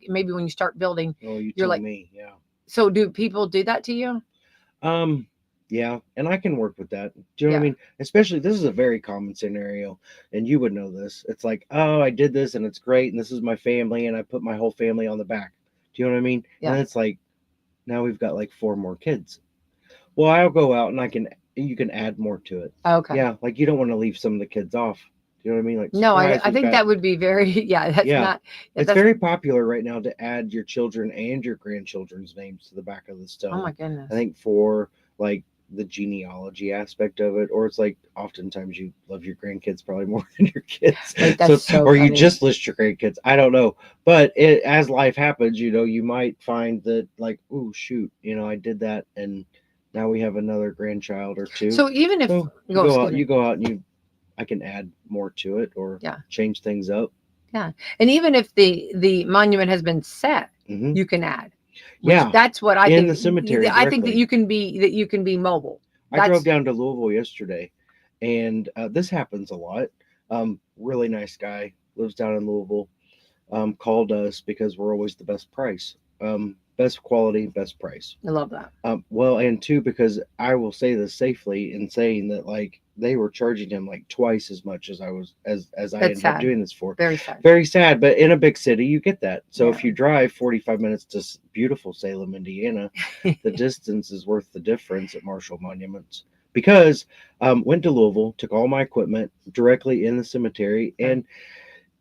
[SPEAKER 1] maybe when you start building,
[SPEAKER 2] Oh, you
[SPEAKER 1] you're
[SPEAKER 2] tell
[SPEAKER 1] like,
[SPEAKER 2] me. Yeah.
[SPEAKER 1] so do people do that to you?
[SPEAKER 2] Um, yeah, and I can work with that. Do you know what I
[SPEAKER 1] Yeah.
[SPEAKER 2] mean? Especially this is a very common scenario, and you would know this. It's like, oh, I did this and it's great, and this is my family, and I put my whole family on the back. Do you know what I mean?
[SPEAKER 1] Yeah.
[SPEAKER 2] And it's like, now we've got like 4 more kids. Well, I'll go out and you can add more to it.
[SPEAKER 1] Okay.
[SPEAKER 2] Yeah, like you don't want to leave some of the kids off. Do you know what I mean? Like
[SPEAKER 1] No,
[SPEAKER 2] surprise,
[SPEAKER 1] I
[SPEAKER 2] we've
[SPEAKER 1] think
[SPEAKER 2] got
[SPEAKER 1] that would be very, yeah, that's
[SPEAKER 2] yeah.
[SPEAKER 1] not,
[SPEAKER 2] It's
[SPEAKER 1] that's,
[SPEAKER 2] very popular right now to add your children and your grandchildren's names to the back of the stone.
[SPEAKER 1] oh my goodness.
[SPEAKER 2] I think for like the genealogy aspect of it, or it's like oftentimes you love your grandkids probably more than your kids.
[SPEAKER 1] Wait, that's so
[SPEAKER 2] or you
[SPEAKER 1] funny.
[SPEAKER 2] just list your grandkids. I don't know. But as life happens, you might find that like, oh shoot, I did that and now we have another grandchild or two.
[SPEAKER 1] So even if,
[SPEAKER 2] So
[SPEAKER 1] excuse me.
[SPEAKER 2] you go out and I can add more to it or
[SPEAKER 1] Yeah.
[SPEAKER 2] change things up.
[SPEAKER 1] Yeah. And even if the monument has been set,
[SPEAKER 2] Mhm.
[SPEAKER 1] you can add.
[SPEAKER 2] Yeah,
[SPEAKER 1] That's what I
[SPEAKER 2] in
[SPEAKER 1] think.
[SPEAKER 2] the cemetery
[SPEAKER 1] I think that
[SPEAKER 2] directly.
[SPEAKER 1] you can be mobile.
[SPEAKER 2] I drove down to Louisville yesterday, and this happens a lot. Really nice guy, lives down in Louisville. Called us because we're always the best price, best quality, best price.
[SPEAKER 1] I love that.
[SPEAKER 2] Well, and two, because I will say this safely in saying that like they were charging him like twice as much as I was as I
[SPEAKER 1] That's
[SPEAKER 2] ended up
[SPEAKER 1] sad.
[SPEAKER 2] doing this for.
[SPEAKER 1] Very sad.
[SPEAKER 2] Very sad, but in a big city, you get that. So
[SPEAKER 1] Yeah.
[SPEAKER 2] if you drive 45 minutes to beautiful Salem, Indiana, the distance is worth the difference at Marshall Monuments. Because went to Louisville, took all my equipment directly in the cemetery, and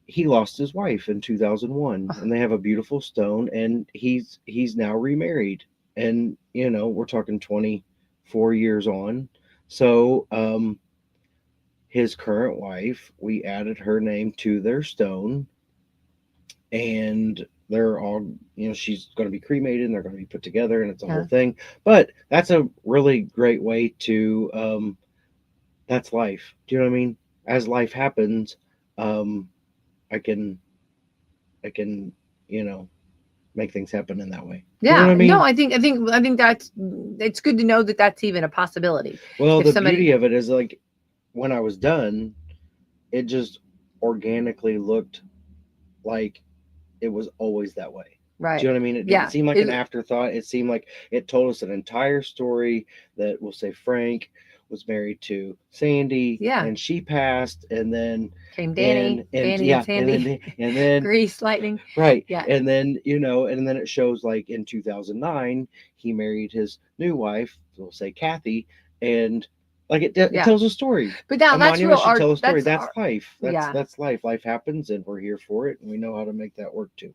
[SPEAKER 2] he lost his wife in 2001, and they have a beautiful stone, and he's now remarried, and we're talking 24 years on. So his current wife, we added her name to their stone, and they're all she's going to be cremated and they're going to be put together and it's a whole thing. But that's a really great way to that's life. Do you know what I mean? As life happens, I can make things happen in that way.
[SPEAKER 1] Yeah.
[SPEAKER 2] You know what I mean?
[SPEAKER 1] No, I think that's, it's good to know that that's even a possibility.
[SPEAKER 2] Well,
[SPEAKER 1] If
[SPEAKER 2] the
[SPEAKER 1] somebody-
[SPEAKER 2] beauty of it is like when I was done, it just organically looked like it was always that way.
[SPEAKER 1] Right.
[SPEAKER 2] Do you know what I mean? It didn't seem like an afterthought. It seemed like it told us an entire story that, we'll say, Frank was married to Sandy, and she passed, and then
[SPEAKER 1] came Danny and Sandy,
[SPEAKER 2] and then
[SPEAKER 1] Grease Lightning,
[SPEAKER 2] right,
[SPEAKER 1] yeah,
[SPEAKER 2] and then and then it shows like in 2009 he married his new wife, we'll say Kathy, and like it tells a story.
[SPEAKER 1] But now that's real
[SPEAKER 2] should
[SPEAKER 1] art.
[SPEAKER 2] Tell a story.
[SPEAKER 1] That's
[SPEAKER 2] life. That's life. Life happens, and we're here for it, and we know how to make that work too.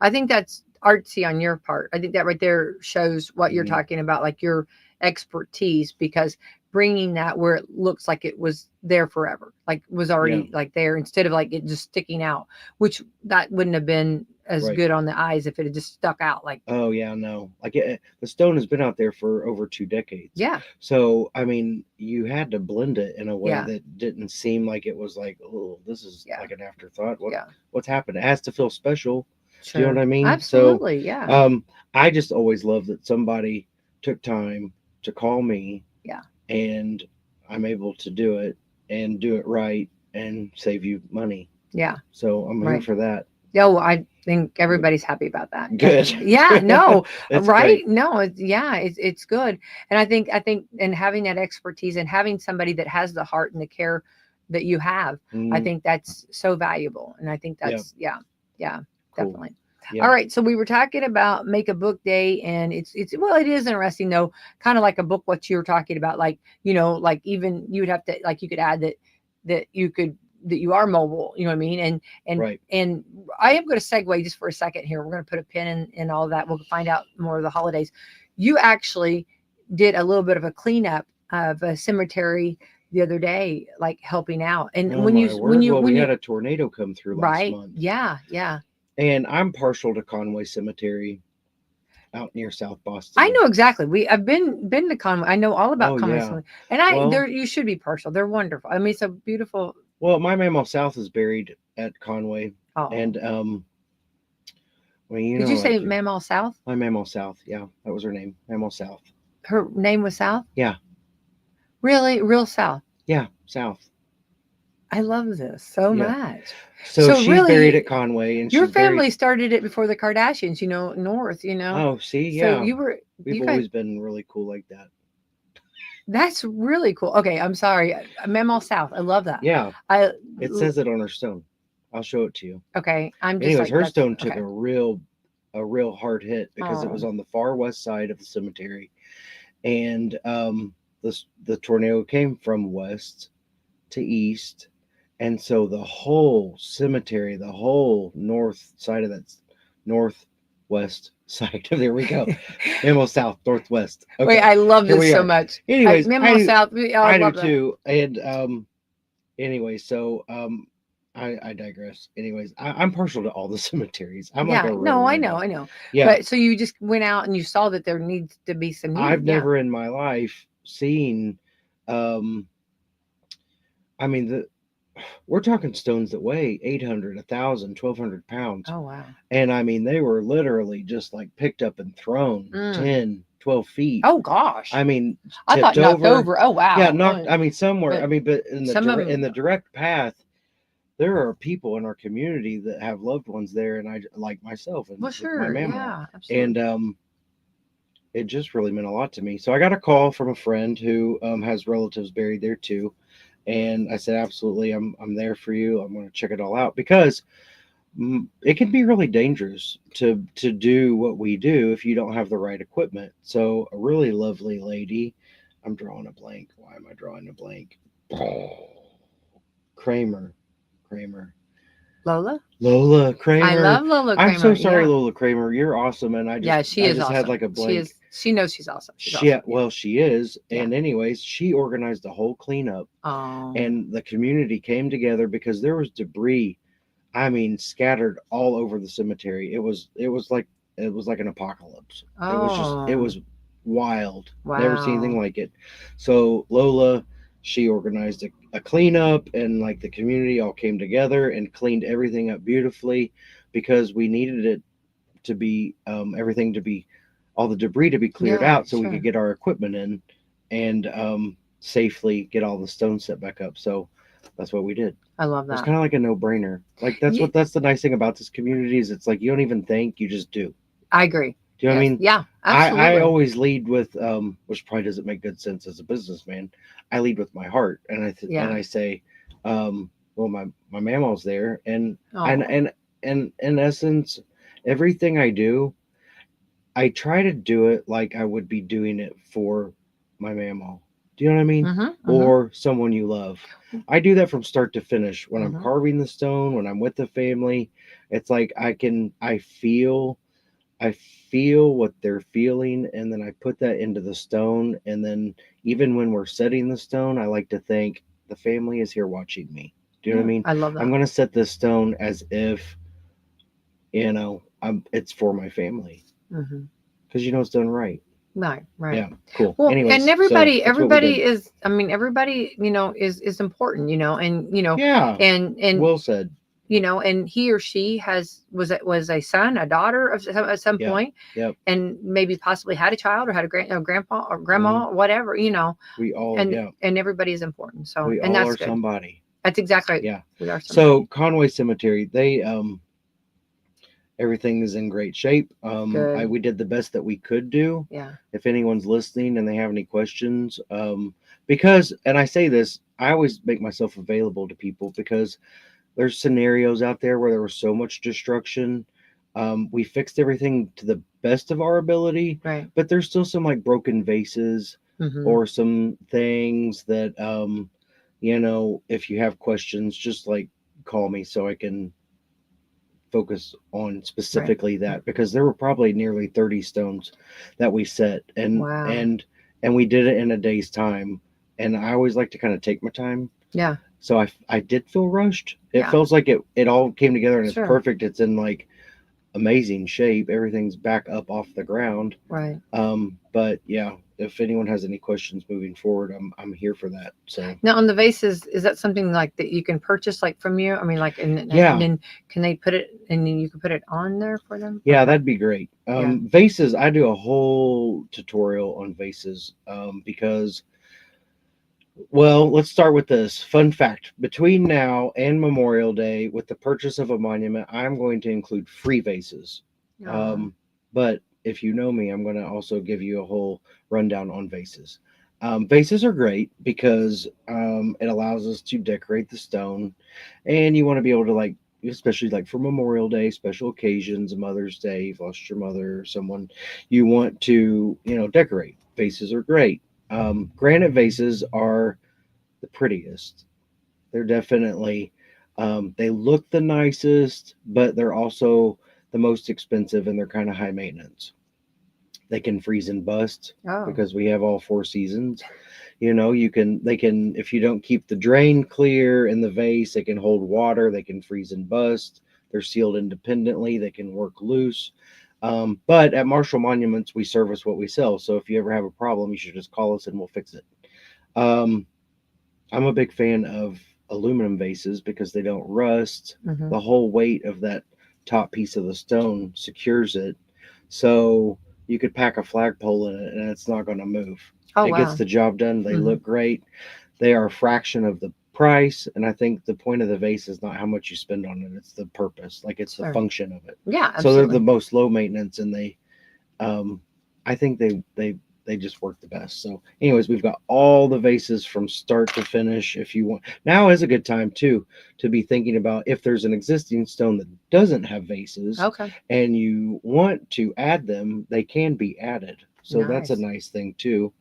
[SPEAKER 1] I think that's artsy on your part. I think that right there shows what you're talking about, like your expertise, because bringing that where it looks like it was there forever, like was already like there, instead of like it just sticking out, which that wouldn't have been as good on the eyes if it had just stuck out. Like,
[SPEAKER 2] oh yeah, no, like the stone has been out there for over 2 decades.
[SPEAKER 1] Yeah.
[SPEAKER 2] So I mean, you had to blend it in a way that didn't seem like it was like, oh, this is like an afterthought. What's happened? It has to feel special. Sure. Do you know what I mean?
[SPEAKER 1] Absolutely,
[SPEAKER 2] so, I just always love that somebody took time to call me.
[SPEAKER 1] Yeah.
[SPEAKER 2] And I'm able to do it and do it right and save you money.
[SPEAKER 1] Yeah.
[SPEAKER 2] So I'm here for that.
[SPEAKER 1] No, I think everybody's happy about that.
[SPEAKER 2] Good.
[SPEAKER 1] Yeah. No. Right.
[SPEAKER 2] Great.
[SPEAKER 1] No. It's good. And I think, and having that expertise and having somebody that has the heart and the care that you have, I think that's so valuable. And I think that's, definitely. Yeah. All right. So we were talking about Make a Book Day, and it's well, it is interesting though, kind of like a book, what you were talking about, like, like even you would have to, like, you could add that you are mobile, you know what I mean? And I am going to segue just for a second here. We're going to put a pin in all of that. We'll find out more of the holidays. You actually did a little bit of a cleanup of a cemetery the other day, like helping out. And when we
[SPEAKER 2] had a tornado come through last month.
[SPEAKER 1] Yeah.
[SPEAKER 2] And I'm partial to Conway Cemetery out near South Boston.
[SPEAKER 1] I know exactly. I've been to Conway. I know all about Conway Cemetery. And you should be partial. They're wonderful. I mean, it's a beautiful.
[SPEAKER 2] Well, my Mamaw South is buried at Conway.
[SPEAKER 1] Oh.
[SPEAKER 2] And
[SPEAKER 1] did you say Mamaw South?
[SPEAKER 2] My Mamaw South, yeah. That was her name. Mamaw South.
[SPEAKER 1] Her name was South?
[SPEAKER 2] Yeah.
[SPEAKER 1] Really? Real South?
[SPEAKER 2] Yeah, South.
[SPEAKER 1] I love this so much.
[SPEAKER 2] So she's really buried at Conway, and
[SPEAKER 1] your family started it before the Kardashians, north,
[SPEAKER 2] Oh, see, yeah.
[SPEAKER 1] So
[SPEAKER 2] we've always been really cool like that.
[SPEAKER 1] That's really cool. Okay, I'm sorry. Mamaw South. I love that.
[SPEAKER 2] Yeah. It says it on her stone. I'll show it to you.
[SPEAKER 1] Okay.
[SPEAKER 2] Anyways, her stone took a real hard hit because it was on the far west side of the cemetery, and the tornado came from west to east. And so the whole cemetery, the whole north side of that northwest side, there we go. Mamaw South, northwest. Okay.
[SPEAKER 1] Wait, I love this so much.
[SPEAKER 2] Anyways,
[SPEAKER 1] Mamaw South,
[SPEAKER 2] I do too. And anyway, so I digress. Anyways, I'm partial to all the cemeteries. I'm like a
[SPEAKER 1] I know. Yeah. But so you just went out and you saw that there needs to be some.
[SPEAKER 2] I've never in my life seen. We're talking stones that weigh 800, 1,000, 1,200 pounds.
[SPEAKER 1] Oh, wow.
[SPEAKER 2] And I mean, they were literally just like picked up and thrown 10, 12 feet.
[SPEAKER 1] Oh, gosh.
[SPEAKER 2] I mean,
[SPEAKER 1] I thought knocked over. Oh, wow.
[SPEAKER 2] Yeah, knocked. I mean, somewhere. But in the direct path, there are people in our community that have loved ones there, and I like myself and
[SPEAKER 1] my mama. Yeah,
[SPEAKER 2] absolutely. And it just really meant a lot to me. So I got a call from a friend who has relatives buried there too. And I said, absolutely, I'm there for you. I'm going to check it all out, because it can be really dangerous to do what we do if you don't have the right equipment. So a really lovely lady, I'm drawing a blank. Why am I drawing a blank? Kramer. Lola Kramer.
[SPEAKER 1] I love Lola Kramer.
[SPEAKER 2] I'm so sorry, Lola Kramer. You're awesome. And I just,
[SPEAKER 1] she is
[SPEAKER 2] just
[SPEAKER 1] awesome.
[SPEAKER 2] had like a blank.
[SPEAKER 1] She knows she's awesome.
[SPEAKER 2] Well, she is. Yeah. And anyways, she organized the whole cleanup.
[SPEAKER 1] Oh.
[SPEAKER 2] And the community came together because there was debris, scattered all over the cemetery. It was like an apocalypse.
[SPEAKER 1] Oh.
[SPEAKER 2] It was wild.
[SPEAKER 1] Wow.
[SPEAKER 2] Never seen anything like it. So Lola, she organized a cleanup, and like the community all came together and cleaned everything up beautifully, because we needed it to be everything to be, all the debris to be cleared out, so we could get our equipment in and safely get all the stones set back up. So that's what we did.
[SPEAKER 1] I love that.
[SPEAKER 2] It's kind of like a no-brainer. Like that's the nice thing about this community is it's like you don't even think, you just do.
[SPEAKER 1] I agree.
[SPEAKER 2] Do you know what I mean?
[SPEAKER 1] Yeah,
[SPEAKER 2] I
[SPEAKER 1] absolutely.
[SPEAKER 2] always lead with which probably doesn't make good sense as a businessman. I lead with my heart, and
[SPEAKER 1] Yeah.
[SPEAKER 2] I say, well, my mammal's there, and
[SPEAKER 1] Oh,
[SPEAKER 2] in essence, everything I do, I try to do it like I would be doing it for my mammal. Do you know what I mean?
[SPEAKER 1] mm-hmm, mm-hmm,
[SPEAKER 2] Or someone you love. I do that from start to finish. When I'm
[SPEAKER 1] mm-hmm.
[SPEAKER 2] carving the stone, when I'm with the family, it's like I feel what they're feeling, and then I put that into the stone. And then even when we're setting the stone, I like to think the family is here watching me. Do you know what I
[SPEAKER 1] Yeah,
[SPEAKER 2] mean?
[SPEAKER 1] I love
[SPEAKER 2] I'm
[SPEAKER 1] that.
[SPEAKER 2] going to set this stone as if, it's for my family
[SPEAKER 1] Mm-hmm.
[SPEAKER 2] because it's done right.
[SPEAKER 1] Right, right.
[SPEAKER 2] Yeah, cool.
[SPEAKER 1] Well, and
[SPEAKER 2] Anyways, so that's what we did.
[SPEAKER 1] everybody is. I mean, everybody, is important. And
[SPEAKER 2] Yeah,
[SPEAKER 1] and
[SPEAKER 2] well said.
[SPEAKER 1] and he or she was a son, a daughter at some
[SPEAKER 2] Yep,
[SPEAKER 1] point,
[SPEAKER 2] yep.
[SPEAKER 1] and maybe possibly had a child or had a grandpa or
[SPEAKER 2] Hmm.
[SPEAKER 1] grandma, or whatever.
[SPEAKER 2] We all,
[SPEAKER 1] And
[SPEAKER 2] yeah,
[SPEAKER 1] everybody is important. So,
[SPEAKER 2] we
[SPEAKER 1] and
[SPEAKER 2] all
[SPEAKER 1] that's
[SPEAKER 2] are
[SPEAKER 1] good.
[SPEAKER 2] somebody.
[SPEAKER 1] That's exactly right.
[SPEAKER 2] Yeah.
[SPEAKER 1] We are
[SPEAKER 2] So
[SPEAKER 1] somebody.
[SPEAKER 2] Conway Cemetery, they everything is in great shape.
[SPEAKER 1] Good.
[SPEAKER 2] We did the best that we could do.
[SPEAKER 1] Yeah.
[SPEAKER 2] If anyone's listening and they have any questions, because, and I say this, I always make myself available to people because there's scenarios out there where there was so much destruction. We fixed everything to the best of our ability,
[SPEAKER 1] Right.
[SPEAKER 2] but there's still some like broken vases
[SPEAKER 1] Mm-hmm.
[SPEAKER 2] or some things that, if you have questions, just like call me so I can focus on
[SPEAKER 1] Right.
[SPEAKER 2] specifically that, because there were probably nearly 30 stones that we set,
[SPEAKER 1] Wow.
[SPEAKER 2] and we did it in a day's time. And I always like to kind of take my time,
[SPEAKER 1] Yeah.
[SPEAKER 2] so I did feel rushed. It
[SPEAKER 1] Yeah.
[SPEAKER 2] feels like it all came together and it's
[SPEAKER 1] Sure.
[SPEAKER 2] perfect. It's in like amazing shape. Everything's back up off the ground.
[SPEAKER 1] Right.
[SPEAKER 2] But yeah, if anyone has any questions moving forward, I'm here for that. So
[SPEAKER 1] Now, on the vases, is that something like that you can purchase, like from you? I mean, like, and
[SPEAKER 2] yeah,
[SPEAKER 1] then can they put it, and then you can put it on there for them?
[SPEAKER 2] yeah,
[SPEAKER 1] Okay.
[SPEAKER 2] that'd be great.
[SPEAKER 1] Yeah.
[SPEAKER 2] Vases, I do a whole tutorial on vases, because, well, let's start with this fun fact. Between now and Memorial Day, with the purchase of a monument, I'm going to include free vases.
[SPEAKER 1] Oh,
[SPEAKER 2] But if you know me, I'm going to also give you a whole rundown on vases. Vases are great because it allows us to decorate the stone, and you want to be able to, like, especially like for Memorial Day, special occasions, Mother's Day, you've lost your mother or someone, you want to, decorate. Vases are great. Granite vases are the prettiest. They're definitely, they look the nicest, but they're also the most expensive, and they're kind of high maintenance. They can freeze and bust
[SPEAKER 1] oh,
[SPEAKER 2] because we have all four seasons. They can, if you don't keep the drain clear in the vase, they can hold water, they can freeze and bust. They're sealed independently, they can work loose. But at Marshall Monuments, we service what we sell. So if you ever have a problem, you should just call us and we'll fix it. Um, I'm a big fan of aluminum vases because they don't rust.
[SPEAKER 1] mm-hmm.
[SPEAKER 2] The whole weight of that top piece of the stone secures it. So you could pack a flagpole in it and it's not going to move.
[SPEAKER 1] Oh,
[SPEAKER 2] It gets
[SPEAKER 1] wow.
[SPEAKER 2] the job done. They
[SPEAKER 1] Mm-hmm.
[SPEAKER 2] look great. They are a fraction of the price. And I think the point of the vase is not how much you spend on it, it's the purpose, like it's the
[SPEAKER 1] Sure.
[SPEAKER 2] function of it.
[SPEAKER 1] Yeah,
[SPEAKER 2] So they're the
[SPEAKER 1] absolutely.
[SPEAKER 2] most low maintenance, and um, I think they just work the best. So, anyways, we've got all the vases from start to finish. If you want, now is a good time too to be thinking about if there's an existing stone that doesn't have vases
[SPEAKER 1] Okay.
[SPEAKER 2] and you want to add them, they can be added. So that's a
[SPEAKER 1] Nice.
[SPEAKER 2] nice thing too.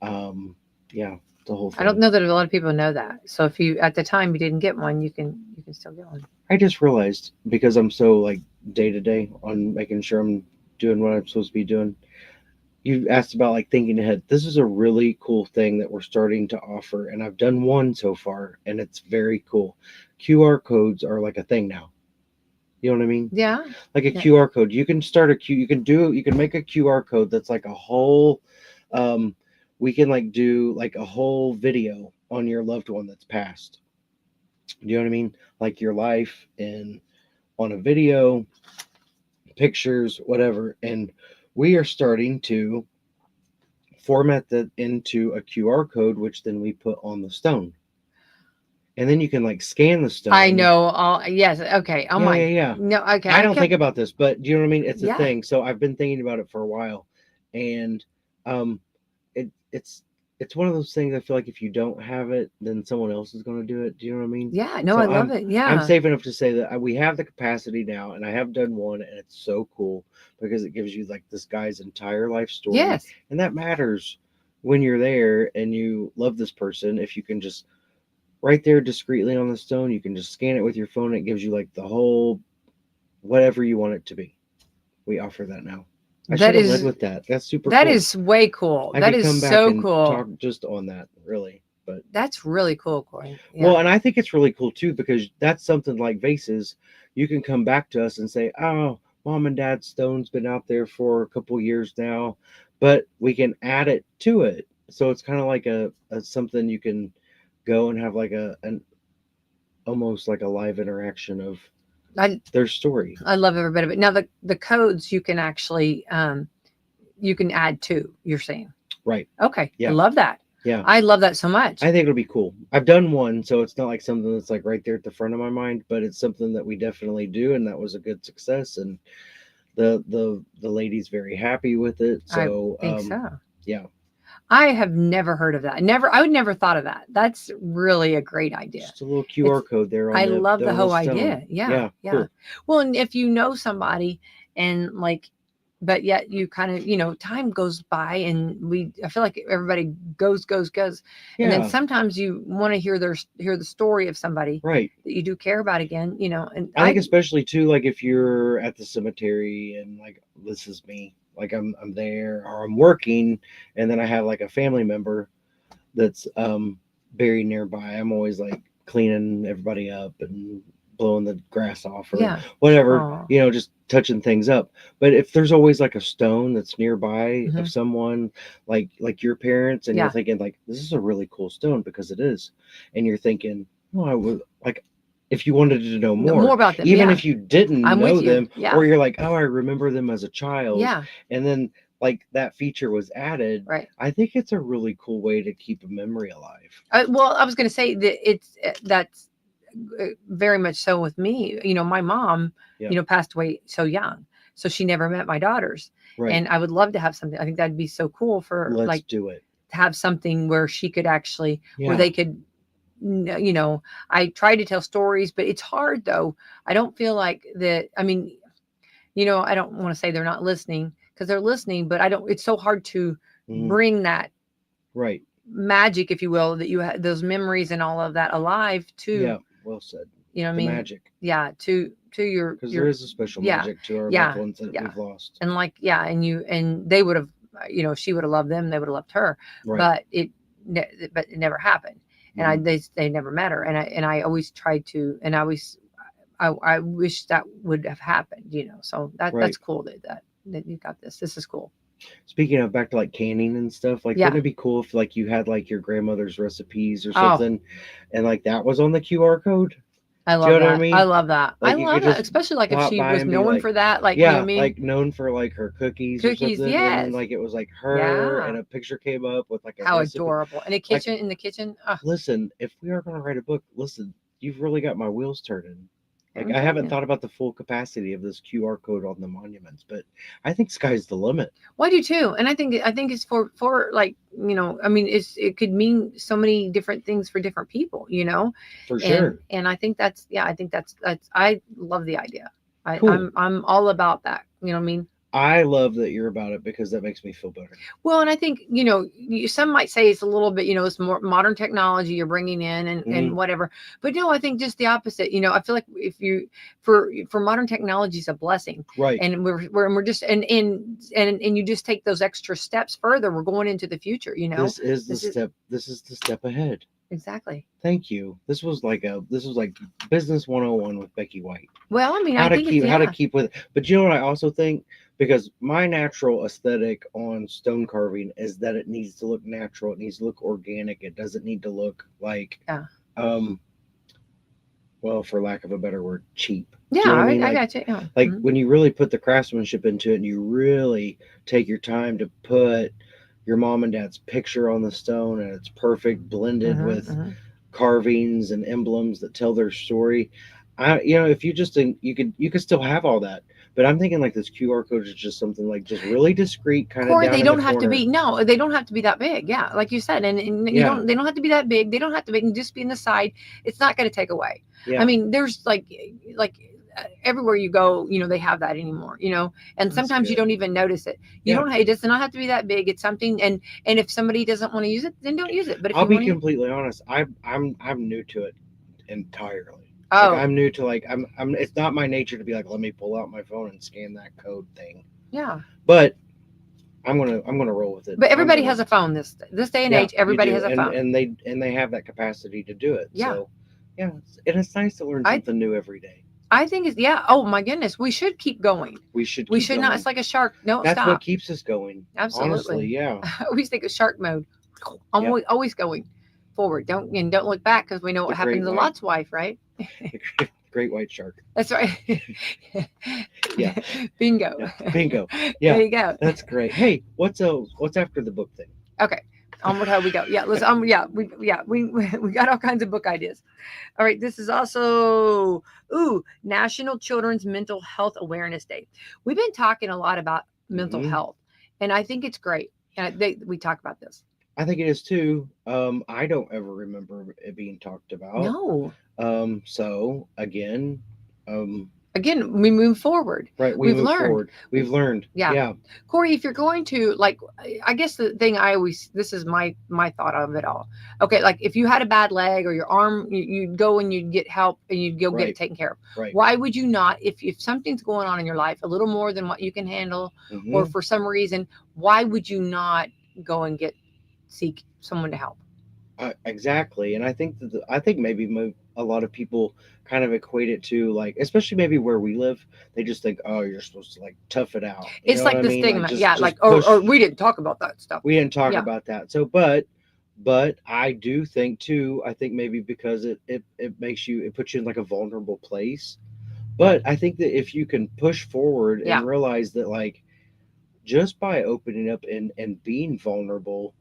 [SPEAKER 2] Um, yeah, the whole
[SPEAKER 1] I don't
[SPEAKER 2] thing.
[SPEAKER 1] know that a lot of people know that. So if you at the time you didn't get one, you can still get one.
[SPEAKER 2] I just realized, because I'm so like day to day on making sure I'm doing what I'm supposed to be doing. You asked about like thinking ahead. This is a really cool thing that we're starting to offer, and I've done one so far, and it's very cool. QR codes are like a thing now. You know what I mean?
[SPEAKER 1] Yeah.
[SPEAKER 2] Like a
[SPEAKER 1] Yeah.
[SPEAKER 2] QR code. You can start a Q. You can make a QR code that's like a whole. Um, we can like do like a whole video on your loved one that's passed. Do you know what I mean? Like your life and on a video, pictures, whatever. And we are starting to format that into a QR code, which then we put on the stone. and then you can like scan the stone.
[SPEAKER 1] I know. All yes. Okay. Oh my.
[SPEAKER 2] Yeah.
[SPEAKER 1] No. Okay.
[SPEAKER 2] I don't think about this, but do you know what I mean? It's a
[SPEAKER 1] Yeah.
[SPEAKER 2] thing. So I've been thinking about it for a while, and it's one of those things. I feel like if you don't have it, then someone else is going to do it. Do you know what I mean?
[SPEAKER 1] Yeah. No,
[SPEAKER 2] So
[SPEAKER 1] I love it.
[SPEAKER 2] I'm
[SPEAKER 1] Yeah.
[SPEAKER 2] safe enough to say that we have the capacity now, and I have done one, and it's so cool because it gives you like this guy's entire life story,
[SPEAKER 1] Yes.
[SPEAKER 2] and that matters when you're there and you love this person. If you can just right there discreetly on the stone, you can just scan it with your phone. It gives you like the whole whatever you want it to be. We offer that now. I
[SPEAKER 1] That
[SPEAKER 2] should have led
[SPEAKER 1] is
[SPEAKER 2] with that. That's super
[SPEAKER 1] that
[SPEAKER 2] cool.
[SPEAKER 1] is way cool.
[SPEAKER 2] I
[SPEAKER 1] That
[SPEAKER 2] could
[SPEAKER 1] is
[SPEAKER 2] come back
[SPEAKER 1] so
[SPEAKER 2] and
[SPEAKER 1] cool.
[SPEAKER 2] talk just on that, really. But
[SPEAKER 1] That's really cool, Corey. Yeah.
[SPEAKER 2] well, and I think it's really cool too because that's something like vases. You can come back to us and say, "Oh, mom and dad's stone's been out there for a couple years now," but we can add it to it. So it's kind of like a something you can go and have like an almost like a live interaction of their story.
[SPEAKER 1] I love every bit of it. Now the codes you can actually you can add to. You're saying
[SPEAKER 2] Right.
[SPEAKER 1] okay.
[SPEAKER 2] Yeah.
[SPEAKER 1] I love that.
[SPEAKER 2] Yeah.
[SPEAKER 1] I love that so much.
[SPEAKER 2] I think it'll be cool. I've done one, so it's not like something that's like right there at the front of my mind, but it's something that we definitely do, and that was a good success. And the lady's very happy with it. So
[SPEAKER 1] I think so.
[SPEAKER 2] Yeah.
[SPEAKER 1] I have never heard of that. I would never thought of that. That's really a great idea.
[SPEAKER 2] Just a little QR code there.
[SPEAKER 1] I love the whole
[SPEAKER 2] stone.
[SPEAKER 1] idea. Yeah.
[SPEAKER 2] Cool.
[SPEAKER 1] Well, and if you know somebody and like, but yet you kind of, time goes by and I feel like everybody goes. And then sometimes you want to hear the story of somebody
[SPEAKER 2] right
[SPEAKER 1] that you do care about again, and
[SPEAKER 2] I think especially too, like if you're at the cemetery and like, this is me, like I'm there or I'm working and then I have like a family member that's buried nearby. I'm always like cleaning everybody up and blowing the grass off or whatever,
[SPEAKER 1] Aww.
[SPEAKER 2] Just touching things up. But if there's always like a stone that's nearby
[SPEAKER 1] Mm-hmm.
[SPEAKER 2] of someone like your parents and you're thinking like, this is a really cool stone because it is. And you're thinking, well, I would like, if you wanted to know more
[SPEAKER 1] about them,
[SPEAKER 2] even if you didn't know them,
[SPEAKER 1] or
[SPEAKER 2] you're like, oh, I remember them as a child.
[SPEAKER 1] Yeah.
[SPEAKER 2] And then like that feature was added.
[SPEAKER 1] Right.
[SPEAKER 2] I think it's a really cool way to keep a memory alive.
[SPEAKER 1] Well, I was going to say that that's very much so with me. My mom, passed away so young, so she never met my daughters.
[SPEAKER 2] Right.
[SPEAKER 1] And I would love to have something. I think that'd be so cool for
[SPEAKER 2] Let's do it.
[SPEAKER 1] To have something where she could actually, where they could, I try to tell stories, but it's hard though. I don't feel like that. I mean, I don't want to say they're not listening because they're listening, but it's so hard to bring that
[SPEAKER 2] right
[SPEAKER 1] magic, if you will, that you had those memories and all of that alive to.
[SPEAKER 2] Yeah, well said.
[SPEAKER 1] I mean,
[SPEAKER 2] magic.
[SPEAKER 1] Yeah, to your
[SPEAKER 2] because there is a special magic to our loved ones that we've lost.
[SPEAKER 1] And like and they would have, if she would have loved them, they would have loved her.
[SPEAKER 2] Right.
[SPEAKER 1] But it never happened, and they never met her. And I always tried to, and I wish that would have happened. So that's cool that you got this. This is cool.
[SPEAKER 2] Speaking of back to like canning and stuff, like wouldn't it be cool if like you had like your grandmother's recipes or something, and like that was on the QR code?
[SPEAKER 1] I love that. I mean? I love that.
[SPEAKER 2] Like
[SPEAKER 1] I love that, especially like if she was known
[SPEAKER 2] like,
[SPEAKER 1] for that, like you know what I mean?
[SPEAKER 2] Like known for like her cookies or something.
[SPEAKER 1] Yes.
[SPEAKER 2] And like it was like her, and a picture came up with like a recipe.
[SPEAKER 1] Adorable. And in the kitchen.
[SPEAKER 2] Listen, if we are going to write a book, listen, you've really got my wheels turning. Like I haven't thought about the full capacity of this QR code on the monuments, but I think sky's the limit.
[SPEAKER 1] Well, I do too, and I think it's for like I mean it could mean so many different things for different people,
[SPEAKER 2] For sure.
[SPEAKER 1] And I think that's I love the idea.
[SPEAKER 2] Cool.
[SPEAKER 1] I'm all about that. You know what I mean?
[SPEAKER 2] I love that you're about it because that makes me feel better.
[SPEAKER 1] Well, and I think, some might say it's a little bit, it's more modern technology you're bringing in and whatever. But no, I think just the opposite. I feel like if you for modern technology is a blessing.
[SPEAKER 2] Right.
[SPEAKER 1] And we're just and you just take those extra steps further. We're going into the future,
[SPEAKER 2] This is the step ahead.
[SPEAKER 1] Exactly.
[SPEAKER 2] Thank you. This was like business 101 with Becky White.
[SPEAKER 1] Well, I mean,
[SPEAKER 2] how to keep with it. But you know what I also think? Because my natural aesthetic on stone carving is that it needs to look natural. It needs to look organic. It doesn't need to look like, well, for lack of a better word, cheap.
[SPEAKER 1] Yeah,
[SPEAKER 2] you know I mean?
[SPEAKER 1] I got you. Yeah.
[SPEAKER 2] Like when you really put the craftsmanship into it and you really take your time to put your mom and dad's picture on the stone and it's perfect blended with carvings and emblems that tell their story. If you just think you could still have all that, but I'm thinking like this QR code is just something like just really discreet, kind of
[SPEAKER 1] Corey,
[SPEAKER 2] down
[SPEAKER 1] they
[SPEAKER 2] in
[SPEAKER 1] don't
[SPEAKER 2] the
[SPEAKER 1] have to
[SPEAKER 2] corner.
[SPEAKER 1] be, no, they don't have to be that big. Yeah. Like you said, and they don't have to be that big. They don't have to be, just be in the side. It's not going to take away.
[SPEAKER 2] Yeah.
[SPEAKER 1] I mean, there's like everywhere you go, they have that anymore, and sometimes you don't even notice it. It does not have to be that big. It's something, and if somebody doesn't want to use it, then don't use it. But if
[SPEAKER 2] I'll
[SPEAKER 1] you
[SPEAKER 2] be
[SPEAKER 1] want
[SPEAKER 2] completely honest, I'm new to it entirely.
[SPEAKER 1] Oh.
[SPEAKER 2] Like, I'm new to I'm it's not my nature to be like, let me pull out my phone and scan that code thing.
[SPEAKER 1] Yeah.
[SPEAKER 2] But I'm gonna roll with it.
[SPEAKER 1] But everybody has a phone this day and age. Everybody has a phone,
[SPEAKER 2] and they have that capacity to do it.
[SPEAKER 1] Yeah.
[SPEAKER 2] So it's nice to learn something new every day.
[SPEAKER 1] I think it's oh my goodness, we should keep going.
[SPEAKER 2] We should
[SPEAKER 1] not. It's like a shark. No,
[SPEAKER 2] that's
[SPEAKER 1] stop.
[SPEAKER 2] what keeps us going.
[SPEAKER 1] Absolutely.
[SPEAKER 2] Honestly, yeah.
[SPEAKER 1] I always think of shark mode. I'm always going forward. Don't look back, because we know what happened to Lot's wife, right?
[SPEAKER 2] Great white shark.
[SPEAKER 1] That's right.
[SPEAKER 2] Yeah.
[SPEAKER 1] Bingo.
[SPEAKER 2] Yeah. Bingo. Yeah.
[SPEAKER 1] There you go.
[SPEAKER 2] That's great. Hey, what's after the book thing?
[SPEAKER 1] Okay. Onward, how we go. Yeah, let's we got all kinds of book ideas. All right, this is also National Children's Mental Health Awareness Day. We've been talking a lot about mental health, and I think it's great. And we talk about this.
[SPEAKER 2] I think it is too. I don't ever remember it being talked about.
[SPEAKER 1] No.
[SPEAKER 2] So again,
[SPEAKER 1] we move forward.
[SPEAKER 2] Right.
[SPEAKER 1] We've learned.
[SPEAKER 2] Forward. We've learned. Yeah.
[SPEAKER 1] Corey, if you're going to I guess the thing this is my thought of it all. Okay. Like if you had a bad leg or your arm, you'd go and you'd get help and you'd go get it taken care of.
[SPEAKER 2] Right.
[SPEAKER 1] Why would you not, if something's going on in your life, a little more than what you can handle, or for some reason, why would you not go and seek someone to help?
[SPEAKER 2] Exactly. And I think maybe a lot of people kind of equate it to, like, especially maybe where we live, they just think, oh, you're supposed to tough it out.
[SPEAKER 1] It's like the stigma. Or we didn't talk about that stuff.
[SPEAKER 2] We didn't talk about that. So, but I do think too, I think maybe because it puts you in like a vulnerable place. But I think that if you can push forward and realize that, like, just by opening up and being vulnerable,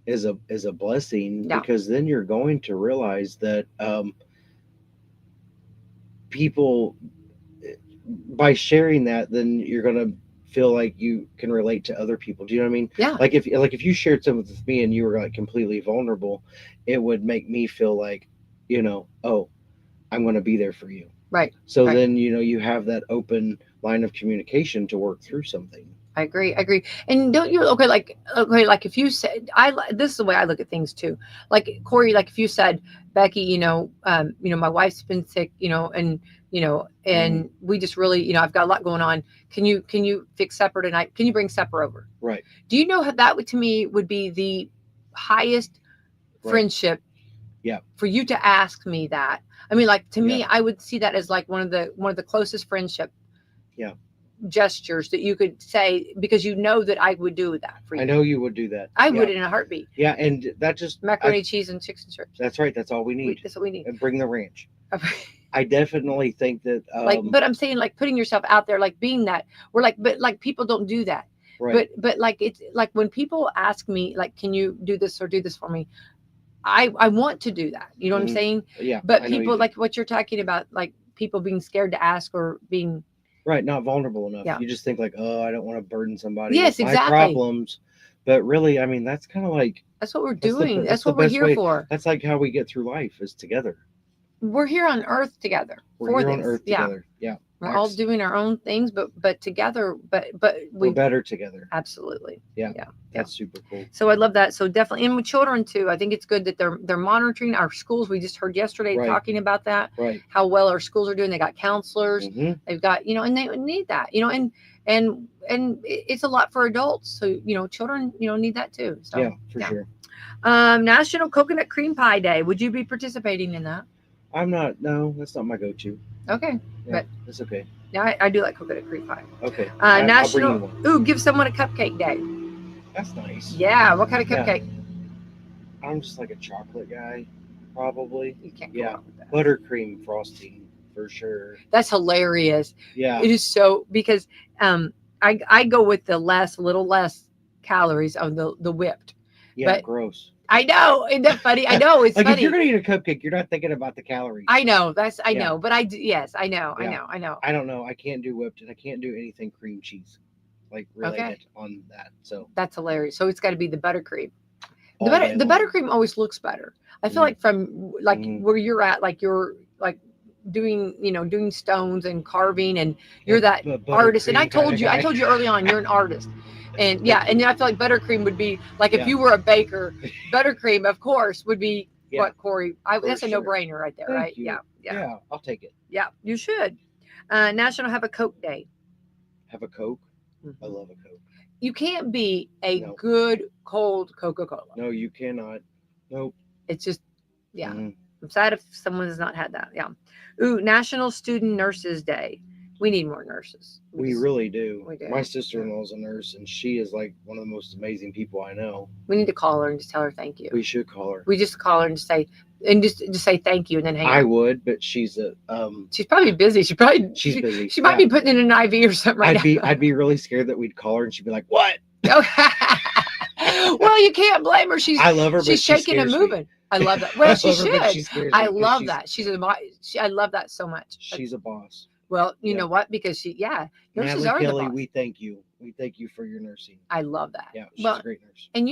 [SPEAKER 2] is a blessing, because then you're going to realize that people, by sharing that, then you're going to feel like you can relate to other people. Do you know what I mean?
[SPEAKER 1] Yeah.
[SPEAKER 2] Like if you shared something with me and you were like completely vulnerable, it would make me feel like, oh, I'm going to be there for you.
[SPEAKER 1] Right.
[SPEAKER 2] So then, you have that open line of communication to work through something.
[SPEAKER 1] I agree. And don't you, like if you said, this is the way I look at things too. Like Corey, like if you said, Becky, my wife's been sick, and we just really, I've got a lot going on. Can you fix supper tonight? Can you bring supper over?
[SPEAKER 2] Right.
[SPEAKER 1] Do you know how that to me would be the highest friendship?
[SPEAKER 2] Yeah.
[SPEAKER 1] For you to ask me that. I mean, like, to me, I would see that as like one of the closest friendship. Yeah. Gestures that you could say, because that I would do that for you.
[SPEAKER 2] I know you would do that.
[SPEAKER 1] I would in a heartbeat.
[SPEAKER 2] Yeah, and that just
[SPEAKER 1] macaroni, cheese, and chicken strips.
[SPEAKER 2] That's right. That's all we need.
[SPEAKER 1] That's what we need.
[SPEAKER 2] And bring the ranch. I definitely think that
[SPEAKER 1] but I'm saying, like, putting yourself out there, like being that. We're like, but like people don't do that.
[SPEAKER 2] Right.
[SPEAKER 1] But like it's like when people ask me, like, can you do this or do this for me? I want to do that. You know what I'm saying?
[SPEAKER 2] Yeah.
[SPEAKER 1] But people, like what you're talking about, like people being scared to ask or being
[SPEAKER 2] not vulnerable enough. Yeah. You just think like, oh, I don't want to burden somebody
[SPEAKER 1] with
[SPEAKER 2] my problems. But really, I mean, that's kind of like,
[SPEAKER 1] that's what we're doing. That's what we're here for.
[SPEAKER 2] That's like how we get through life, is together.
[SPEAKER 1] We're here on earth together.
[SPEAKER 2] We're here on earth together. Yeah.
[SPEAKER 1] We're all doing our own things, but together, but
[SPEAKER 2] we're better together.
[SPEAKER 1] Absolutely.
[SPEAKER 2] Yeah. That's super cool.
[SPEAKER 1] So I love that. So definitely, and with children too, I think it's good that they're monitoring our schools. We just heard yesterday talking about that, how well our schools are doing. They got counselors, they've got, and they need that, and it's a lot for adults. So, children, need that too. So,
[SPEAKER 2] yeah, for sure.
[SPEAKER 1] National Coconut Cream Pie Day. Would you be participating in that?
[SPEAKER 2] I'm not. No, that's not my go-to.
[SPEAKER 1] Okay.
[SPEAKER 2] Yeah,
[SPEAKER 1] but
[SPEAKER 2] that's okay.
[SPEAKER 1] Yeah, I do like coconut cream pie.
[SPEAKER 2] Okay.
[SPEAKER 1] National. Give someone a cupcake day.
[SPEAKER 2] That's nice.
[SPEAKER 1] Yeah. What kind of cupcake?
[SPEAKER 2] I'm just like a chocolate guy, probably.
[SPEAKER 1] You can't go wrong with that.
[SPEAKER 2] Buttercream frosting for sure.
[SPEAKER 1] That's hilarious.
[SPEAKER 2] Yeah.
[SPEAKER 1] It is so, because I go with the little less calories of the whipped.
[SPEAKER 2] Yeah,
[SPEAKER 1] but
[SPEAKER 2] gross.
[SPEAKER 1] I know. Isn't that funny? I know. It's
[SPEAKER 2] Like if
[SPEAKER 1] funny.
[SPEAKER 2] you're gonna eat a cupcake, you're not thinking about the calories.
[SPEAKER 1] I know. I
[SPEAKER 2] Yeah.
[SPEAKER 1] know. But I do. Yes, I know. I
[SPEAKER 2] Yeah.
[SPEAKER 1] know. I know.
[SPEAKER 2] I don't know. I can't do whipped, and I can't do anything cream cheese, like related
[SPEAKER 1] Okay.
[SPEAKER 2] on that. So
[SPEAKER 1] That's hilarious. So it's got to be the buttercream.
[SPEAKER 2] all day
[SPEAKER 1] The
[SPEAKER 2] long.
[SPEAKER 1] buttercream always looks better. I feel
[SPEAKER 2] Mhm.
[SPEAKER 1] like from like
[SPEAKER 2] Mhm.
[SPEAKER 1] where you're at, like you're like doing, doing stones and carving, and you're
[SPEAKER 2] Yeah,
[SPEAKER 1] that artist. And
[SPEAKER 2] buttercream kinda
[SPEAKER 1] I
[SPEAKER 2] guy.
[SPEAKER 1] told you early on, you're an artist. And yeah, and I feel like buttercream would be like if
[SPEAKER 2] Yeah.
[SPEAKER 1] you were a baker, buttercream, of course, would be
[SPEAKER 2] Yeah,
[SPEAKER 1] what Corey. That's a
[SPEAKER 2] sure.
[SPEAKER 1] no-brainer right there,
[SPEAKER 2] Thank
[SPEAKER 1] right?
[SPEAKER 2] you.
[SPEAKER 1] Yeah, yeah,
[SPEAKER 2] Yeah, I'll take it.
[SPEAKER 1] yeah. You should. National Have a Coke Day.
[SPEAKER 2] Have a Coke. I
[SPEAKER 1] Mhm.
[SPEAKER 2] love a Coke.
[SPEAKER 1] You can't be a
[SPEAKER 2] No.
[SPEAKER 1] good cold Coca-Cola.
[SPEAKER 2] No, you cannot. Nope.
[SPEAKER 1] It's just, yeah.
[SPEAKER 2] Mhm.
[SPEAKER 1] I'm sad if someone has not had that. Yeah. Ooh, National Student Nurses Day. We need more nurses.
[SPEAKER 2] We
[SPEAKER 1] just-
[SPEAKER 2] really do.
[SPEAKER 1] we do.
[SPEAKER 2] My sister-in-law's a nurse, and she is like one of the most amazing people I know.
[SPEAKER 1] We need to call her and just tell her thank you.
[SPEAKER 2] We should call her.
[SPEAKER 1] We just call her and just say thank you and then hang
[SPEAKER 2] I
[SPEAKER 1] up.
[SPEAKER 2] would, but she's a
[SPEAKER 1] She's probably busy. She's
[SPEAKER 2] busy.
[SPEAKER 1] She might be putting in an IV or something right now.
[SPEAKER 2] I'd be really scared that we'd call her and she'd be like, "What?"
[SPEAKER 1] Well, you can't blame her.
[SPEAKER 2] I love her, but
[SPEAKER 1] she's
[SPEAKER 2] she
[SPEAKER 1] shaking and
[SPEAKER 2] scares me.
[SPEAKER 1] moving. I love that. Well, she
[SPEAKER 2] I love her, but she
[SPEAKER 1] should.
[SPEAKER 2] scares me
[SPEAKER 1] I
[SPEAKER 2] 'cause
[SPEAKER 1] love that. I love that so much.
[SPEAKER 2] She's a boss.
[SPEAKER 1] Well, you
[SPEAKER 2] Yeah.
[SPEAKER 1] know what? Because nurses
[SPEAKER 2] Natalie
[SPEAKER 1] are
[SPEAKER 2] Kelly,
[SPEAKER 1] the boss.
[SPEAKER 2] we thank you. We thank you for your nursing.
[SPEAKER 1] I love that.
[SPEAKER 2] Yeah, she's
[SPEAKER 1] Well,
[SPEAKER 2] a great nurse.
[SPEAKER 1] and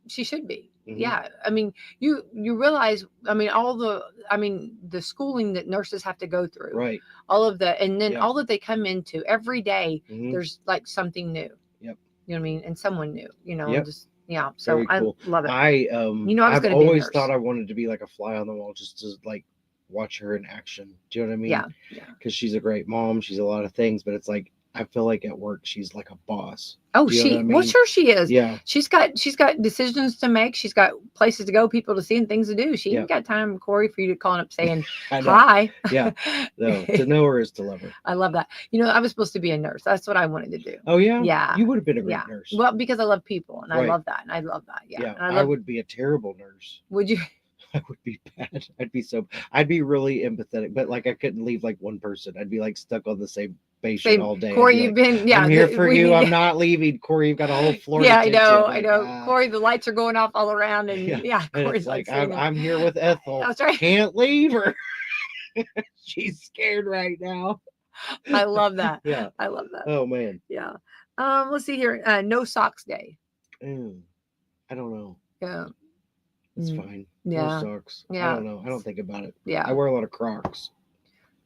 [SPEAKER 1] she should be.
[SPEAKER 2] Mhm.
[SPEAKER 1] Yeah. I mean, you realize, the schooling that nurses have to go through.
[SPEAKER 2] Right.
[SPEAKER 1] All of the, and then
[SPEAKER 2] Yeah.
[SPEAKER 1] all that they come into every day,
[SPEAKER 2] Mhm.
[SPEAKER 1] there's like something new.
[SPEAKER 2] Yep.
[SPEAKER 1] You know what I mean? And someone new,
[SPEAKER 2] Yep.
[SPEAKER 1] just, yeah. So
[SPEAKER 2] Very cool.
[SPEAKER 1] I love it.
[SPEAKER 2] I
[SPEAKER 1] I was
[SPEAKER 2] I've
[SPEAKER 1] gonna be a
[SPEAKER 2] always
[SPEAKER 1] nurse.
[SPEAKER 2] thought I wanted to be like a fly on the wall, just to like watch her in action. Do you know what I mean?
[SPEAKER 1] Yeah. Yeah.
[SPEAKER 2] Because she's a great mom. She's a lot of things, but it's like I feel like at work she's like a boss.
[SPEAKER 1] Oh,
[SPEAKER 2] Do you know what I
[SPEAKER 1] well,
[SPEAKER 2] mean?
[SPEAKER 1] sure she is.
[SPEAKER 2] Yeah.
[SPEAKER 1] She's got decisions to make. She's got places to go, people to see, and things to do. She ain't got time, Corey, for you to call up saying
[SPEAKER 2] I know.
[SPEAKER 1] hi.
[SPEAKER 2] Yeah. No, to know her is to love her.
[SPEAKER 1] I love that. I was supposed to be a nurse. That's what I wanted to do.
[SPEAKER 2] Oh yeah.
[SPEAKER 1] Yeah.
[SPEAKER 2] You would have been a great
[SPEAKER 1] Yeah.
[SPEAKER 2] nurse.
[SPEAKER 1] Well, because I love people and I
[SPEAKER 2] Right.
[SPEAKER 1] love that. And I love that. Yeah.
[SPEAKER 2] Yeah.
[SPEAKER 1] And
[SPEAKER 2] I would be a terrible nurse.
[SPEAKER 1] Would you?
[SPEAKER 2] I would be bad. I'd be really empathetic, but like I couldn't leave like one person. I'd be like stuck on the same patient all day. I'd
[SPEAKER 1] Corey,
[SPEAKER 2] be
[SPEAKER 1] you've
[SPEAKER 2] like,
[SPEAKER 1] been, yeah.
[SPEAKER 2] I'm here for you. I'm not leaving. Corey, you've got a whole floor.
[SPEAKER 1] Yeah,
[SPEAKER 2] to
[SPEAKER 1] I know.
[SPEAKER 2] take
[SPEAKER 1] I
[SPEAKER 2] to,
[SPEAKER 1] know. Corey, the lights are going off all around. And yeah,
[SPEAKER 2] And
[SPEAKER 1] Corey's
[SPEAKER 2] it's like
[SPEAKER 1] sitting there.
[SPEAKER 2] I'm here with Ethel.
[SPEAKER 1] That's right.
[SPEAKER 2] Can't leave her. She's scared right now.
[SPEAKER 1] I love that.
[SPEAKER 2] Yeah.
[SPEAKER 1] I love that.
[SPEAKER 2] Oh man.
[SPEAKER 1] Yeah. Let's see here. No Socks Day.
[SPEAKER 2] I don't know.
[SPEAKER 1] Yeah.
[SPEAKER 2] It's fine.
[SPEAKER 1] Yeah.
[SPEAKER 2] No socks.
[SPEAKER 1] Yeah.
[SPEAKER 2] I don't know. I don't think about it.
[SPEAKER 1] Yeah.
[SPEAKER 2] I wear a lot of Crocs.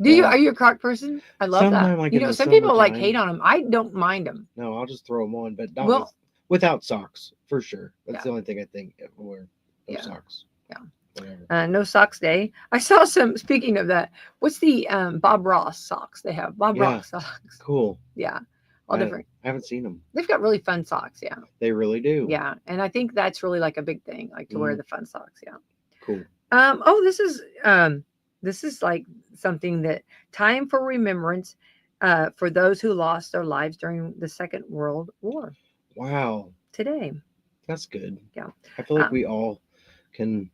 [SPEAKER 1] Do you?
[SPEAKER 2] Yeah.
[SPEAKER 1] Are you a Croc person? I love
[SPEAKER 2] Sometime,
[SPEAKER 1] that.
[SPEAKER 2] like, in the
[SPEAKER 1] Some people like
[SPEAKER 2] summertime.
[SPEAKER 1] hate on them. I don't mind them.
[SPEAKER 2] No, I'll just throw them on, but not
[SPEAKER 1] Well-
[SPEAKER 2] without socks for sure. That's
[SPEAKER 1] Yeah.
[SPEAKER 2] the only thing I think I wear. No
[SPEAKER 1] Yeah.
[SPEAKER 2] socks.
[SPEAKER 1] Yeah.
[SPEAKER 2] Whatever.
[SPEAKER 1] No Socks Day. I saw some. Speaking of that, what's the Bob Ross socks they have? Bob
[SPEAKER 2] Yeah.
[SPEAKER 1] Ross socks.
[SPEAKER 2] Cool.
[SPEAKER 1] Yeah, all different.
[SPEAKER 2] I haven't seen them.
[SPEAKER 1] They've got really fun socks. Yeah,
[SPEAKER 2] They really do.
[SPEAKER 1] yeah, and I think that's really like a big thing, like to wear
[SPEAKER 2] Mhm.
[SPEAKER 1] the fun socks. Yeah.
[SPEAKER 2] Cool.
[SPEAKER 1] Oh, this is like something that time for remembrance for those who lost their lives during the Second World War
[SPEAKER 2] Wow.
[SPEAKER 1] today.
[SPEAKER 2] That's good.
[SPEAKER 1] Yeah.
[SPEAKER 2] I feel like we all can.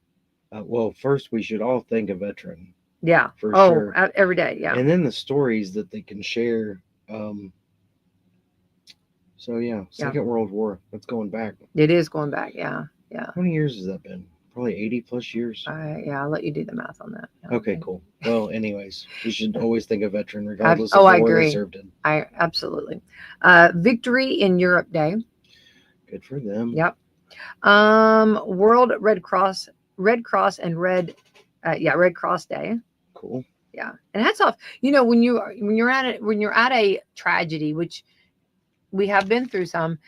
[SPEAKER 2] Well, first we should all thank a veteran,
[SPEAKER 1] Yeah.
[SPEAKER 2] For
[SPEAKER 1] oh,
[SPEAKER 2] sure.
[SPEAKER 1] every day. Yeah.
[SPEAKER 2] and then the stories that they can share. So yeah, Second World War. That's going back.
[SPEAKER 1] It is going back. Yeah. Yeah.
[SPEAKER 2] How many years has that been? Probably 80 plus years.
[SPEAKER 1] Yeah. I'll let you do the math on that. Yeah,
[SPEAKER 2] Okay, cool. Well, anyways, we should always think of veteran regardless
[SPEAKER 1] I
[SPEAKER 2] of the war
[SPEAKER 1] agree.
[SPEAKER 2] they served in.
[SPEAKER 1] I absolutely. Victory in Europe Day.
[SPEAKER 2] Good for them.
[SPEAKER 1] Yep. World Red Cross and Red Cross Day.
[SPEAKER 2] Cool.
[SPEAKER 1] Yeah. And hats off. When you're at a tragedy, which we have been through some,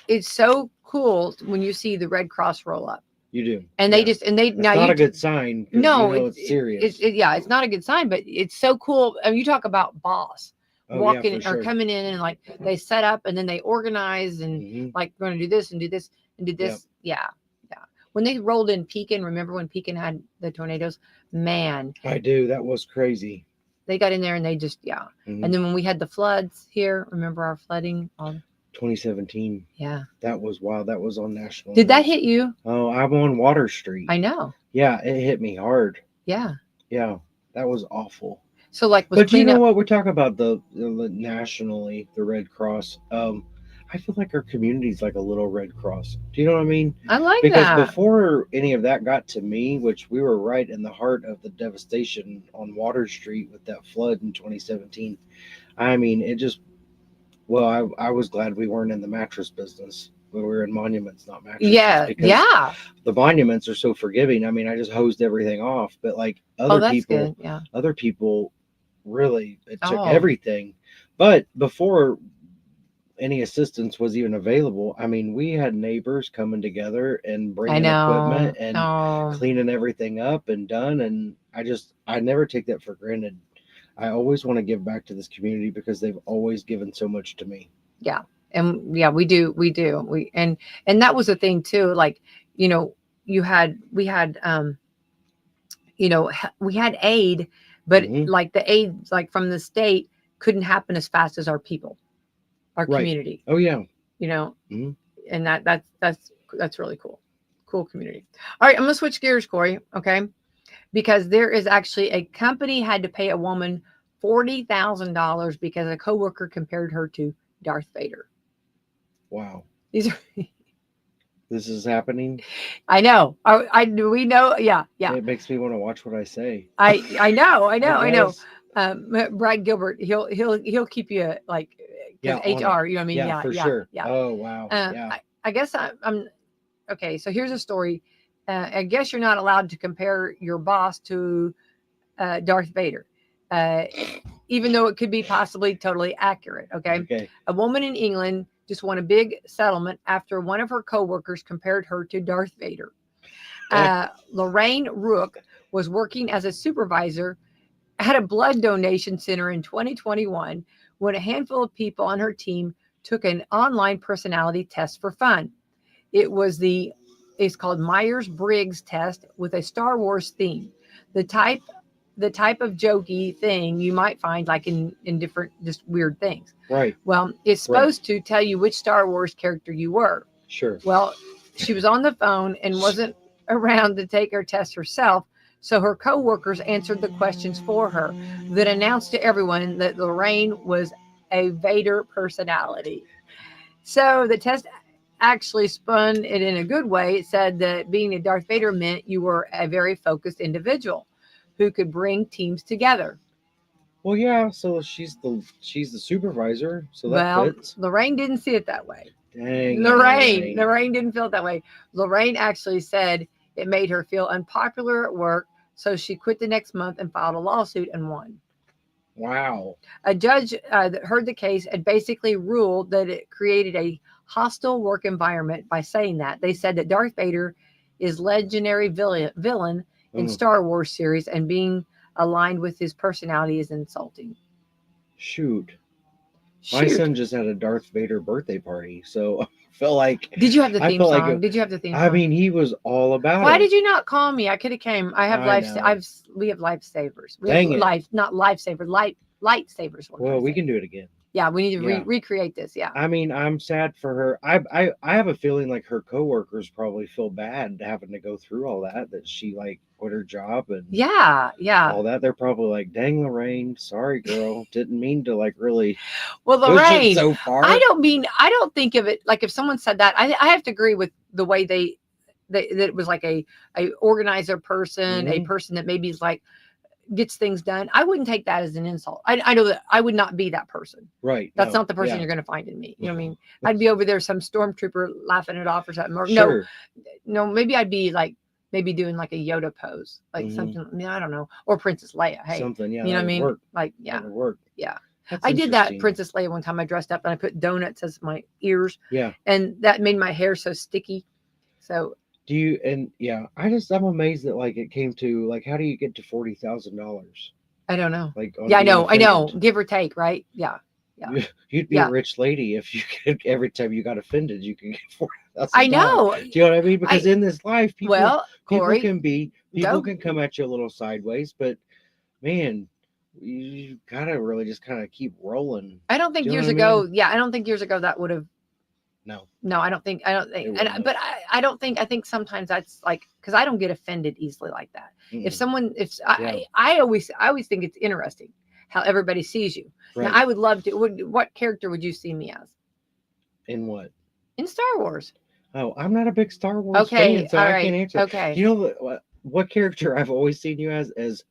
[SPEAKER 1] it's so cool when you see the Red Cross roll up.
[SPEAKER 2] You do.
[SPEAKER 1] And they just
[SPEAKER 2] It's not a good sign. 'Cause
[SPEAKER 1] No,
[SPEAKER 2] you know it's serious.
[SPEAKER 1] It's not a good sign, but it's so cool. I mean, you talk about boss walking
[SPEAKER 2] for
[SPEAKER 1] or
[SPEAKER 2] sure.
[SPEAKER 1] coming in and like they set up and then they organize and
[SPEAKER 2] Mhm.
[SPEAKER 1] like we're going to do this and do this and do this. Yeah. Yeah. When they rolled in Pekin, remember when Pekin had the tornadoes? Man,
[SPEAKER 2] I do. That was crazy.
[SPEAKER 1] they got in there and they just,
[SPEAKER 2] Mhm.
[SPEAKER 1] And then when we had the floods here, remember our flooding?
[SPEAKER 2] 2017.
[SPEAKER 1] Yeah.
[SPEAKER 2] That was wild. That was on national.
[SPEAKER 1] Did that
[SPEAKER 2] news.
[SPEAKER 1] hit you?
[SPEAKER 2] Oh, I'm on Water Street.
[SPEAKER 1] I know.
[SPEAKER 2] Yeah, it hit me hard.
[SPEAKER 1] Yeah.
[SPEAKER 2] Yeah, that was awful.
[SPEAKER 1] So like,
[SPEAKER 2] But you know
[SPEAKER 1] cleanup.
[SPEAKER 2] what? We're talking about the nationally, the Red Cross. I I feel like our community's like a little Red Cross. Do you know what I mean?
[SPEAKER 1] I like
[SPEAKER 2] Because
[SPEAKER 1] that.
[SPEAKER 2] before any of that got to me, which we were right in the heart of the devastation on Water Street with that flood in 2017. I mean, it just, well, I was glad we weren't in the mattress business. We were in monuments, not mattresses,
[SPEAKER 1] Yeah,
[SPEAKER 2] because
[SPEAKER 1] yeah.
[SPEAKER 2] the monuments are so forgiving. I mean, I just hosed everything off, but like
[SPEAKER 1] Oh, that's good. Yeah.
[SPEAKER 2] other people really, it took
[SPEAKER 1] Oh,
[SPEAKER 2] everything. But before any assistance was even available, I mean, we had neighbors coming together and
[SPEAKER 1] I
[SPEAKER 2] bringing
[SPEAKER 1] know.
[SPEAKER 2] equipment and
[SPEAKER 1] Oh,
[SPEAKER 2] cleaning everything up and done. And I never take that for granted. I always want to give back to this community because they've always given so much to me.
[SPEAKER 1] yeah. And yeah, we do. We do. And that was the thing too. Like, you know, we had, we had aid, but
[SPEAKER 2] Hmm.
[SPEAKER 1] like the aid, like from the state couldn't happen as fast as our people, our
[SPEAKER 2] Right.
[SPEAKER 1] community,
[SPEAKER 2] Oh, yeah.
[SPEAKER 1] you know,
[SPEAKER 2] Hmm.
[SPEAKER 1] and that's really cool. Cool community. All right. I'm going to switch gears, Corey. Okay. Because there is actually a company had to pay a woman $40,000 because a coworker compared her to Darth Vader.
[SPEAKER 2] Wow.
[SPEAKER 1] These are,
[SPEAKER 2] This is happening.
[SPEAKER 1] I know. We know. Yeah, yeah.
[SPEAKER 2] It makes me want to watch what I say.
[SPEAKER 1] I know. I
[SPEAKER 2] I
[SPEAKER 1] know. I know.
[SPEAKER 2] guess.
[SPEAKER 1] Brad Gilbert, he'll keep you like because
[SPEAKER 2] Yeah, on it.
[SPEAKER 1] HR. You know what I mean?
[SPEAKER 2] Yeah,
[SPEAKER 1] Yeah,
[SPEAKER 2] for
[SPEAKER 1] yeah,
[SPEAKER 2] sure.
[SPEAKER 1] yeah.
[SPEAKER 2] Oh, wow. Yeah.
[SPEAKER 1] I guess I'm okay. So here's a story. I guess you're not allowed to compare your boss to Darth Vader, uh, even though it could be possibly totally accurate. Okay.
[SPEAKER 2] Okay.
[SPEAKER 1] A woman in England just won a big settlement after one of her coworkers compared her to Darth Vader. Lorraine Rook was working as a supervisor at a blood donation center in 2021 when a handful of people on her team took an online personality test for fun. It was it's called Myers-Briggs test with a Star Wars theme. The type the type of jokey thing you might find like in different just weird things.
[SPEAKER 2] Right.
[SPEAKER 1] Well, it's
[SPEAKER 2] Right.
[SPEAKER 1] supposed to tell you which Star Wars character you were.
[SPEAKER 2] Sure.
[SPEAKER 1] Well, she was on the phone and wasn't around to take her test herself, so her coworkers answered the questions for her, then announced to everyone that Lorraine was a Vader personality. So the test actually spun it in a good way. It said that being a Darth Vader meant you were a very focused individual who could bring teams together.
[SPEAKER 2] Well, yeah. So she's the supervisor, so that
[SPEAKER 1] Well,
[SPEAKER 2] fits.
[SPEAKER 1] Lorraine didn't see it that way.
[SPEAKER 2] Dang,
[SPEAKER 1] Lorraine,
[SPEAKER 2] Lorraine.
[SPEAKER 1] Lorraine didn't feel it that way. Lorraine actually said it made her feel unpopular at work, so she quit the next month and filed a lawsuit and won.
[SPEAKER 2] Wow.
[SPEAKER 1] A judge that heard the case had basically ruled that it created a hostile work environment by saying that. They said that Darth Vader is legendary villain in
[SPEAKER 2] Oh,
[SPEAKER 1] Star Wars series and being aligned with his personality is insulting.
[SPEAKER 2] shoot. My
[SPEAKER 1] Shoot.
[SPEAKER 2] son just had a Darth Vader birthday party, so I felt like
[SPEAKER 1] Did you have the
[SPEAKER 2] I
[SPEAKER 1] theme
[SPEAKER 2] felt like
[SPEAKER 1] song? Did you have the theme
[SPEAKER 2] I
[SPEAKER 1] song?
[SPEAKER 2] mean, he was all about
[SPEAKER 1] Why
[SPEAKER 2] it.
[SPEAKER 1] did you not call me? I could have came. I have
[SPEAKER 2] I know.
[SPEAKER 1] we have lifesavers. We
[SPEAKER 2] Dang
[SPEAKER 1] have
[SPEAKER 2] it.
[SPEAKER 1] life, not lifesavers, lightsabers.
[SPEAKER 2] Well, we can do it again.
[SPEAKER 1] Yeah, we need to
[SPEAKER 2] Yeah.
[SPEAKER 1] recreate this. Yeah.
[SPEAKER 2] I mean, I'm sad for her. I have a feeling like her coworkers probably feel bad having to go through all that. That she like quit her job and
[SPEAKER 1] Yeah, yeah.
[SPEAKER 2] all that. They're probably like, "Dang, Lorraine, sorry, girl, didn't mean to like really
[SPEAKER 1] Well,
[SPEAKER 2] push it
[SPEAKER 1] Lorraine,
[SPEAKER 2] so far."
[SPEAKER 1] I don't think of it like if someone said that. I have to agree with the way that it was like a organizer person, a
[SPEAKER 2] Mhm.
[SPEAKER 1] person that maybe is like gets things done. I wouldn't take that as an insult. I know that I would not be that person.
[SPEAKER 2] Right.
[SPEAKER 1] That's
[SPEAKER 2] No.
[SPEAKER 1] not the person
[SPEAKER 2] Yeah.
[SPEAKER 1] you're going to find in me. You know what I mean? I'd be over there, some stormtrooper laughing it off or something. Or
[SPEAKER 2] Sure.
[SPEAKER 1] no, maybe I'd be like, maybe doing like a Yoda pose, like
[SPEAKER 2] Mhm.
[SPEAKER 1] something. I mean, I don't know. Or Princess Leia. Hey,
[SPEAKER 2] Something. Yeah.
[SPEAKER 1] you know what I
[SPEAKER 2] That would
[SPEAKER 1] mean?
[SPEAKER 2] work.
[SPEAKER 1] Like, yeah,
[SPEAKER 2] That would work.
[SPEAKER 1] yeah.
[SPEAKER 2] That's
[SPEAKER 1] I did that
[SPEAKER 2] interesting.
[SPEAKER 1] Princess Leia one time. I dressed up and I put donuts as my ears,
[SPEAKER 2] Yeah.
[SPEAKER 1] and that made my hair so sticky. So
[SPEAKER 2] Do you and yeah? I'm amazed that like it came to like how do you get to $40,000
[SPEAKER 1] I don't know.
[SPEAKER 2] like on
[SPEAKER 1] Yeah,
[SPEAKER 2] being
[SPEAKER 1] I know.
[SPEAKER 2] offended?
[SPEAKER 1] Give or take, right? Yeah, yeah,
[SPEAKER 2] You'd be
[SPEAKER 1] yeah.
[SPEAKER 2] a rich lady if you could every time you got offended you could get $40,000.
[SPEAKER 1] I know.
[SPEAKER 2] Do you know what I mean? Because in this life,
[SPEAKER 1] Well,
[SPEAKER 2] people
[SPEAKER 1] Corey,
[SPEAKER 2] people
[SPEAKER 1] go.
[SPEAKER 2] can come at you a little sideways, but man, you gotta really just kind of keep rolling.
[SPEAKER 1] I don't think
[SPEAKER 2] Do you know
[SPEAKER 1] years
[SPEAKER 2] what I
[SPEAKER 1] ago.
[SPEAKER 2] mean?
[SPEAKER 1] Yeah, I don't think years ago that would have.
[SPEAKER 2] No,
[SPEAKER 1] No, I don't think. I don't
[SPEAKER 2] it
[SPEAKER 1] think.
[SPEAKER 2] wouldn't have.
[SPEAKER 1] But I don't think. I think sometimes that's like because I don't get offended easily like that. If
[SPEAKER 2] Mm-mm.
[SPEAKER 1] someone, if
[SPEAKER 2] Yeah.
[SPEAKER 1] I always think it's interesting how everybody sees you. Now,
[SPEAKER 2] Right.
[SPEAKER 1] I would love to. What character would you see me as?
[SPEAKER 2] In what?
[SPEAKER 1] In Star Wars.
[SPEAKER 2] Oh, I'm not a big Star Wars
[SPEAKER 1] Okay,
[SPEAKER 2] fan, so
[SPEAKER 1] all
[SPEAKER 2] I
[SPEAKER 1] right,
[SPEAKER 2] can't answer.
[SPEAKER 1] okay.
[SPEAKER 2] You know what character I've always seen you as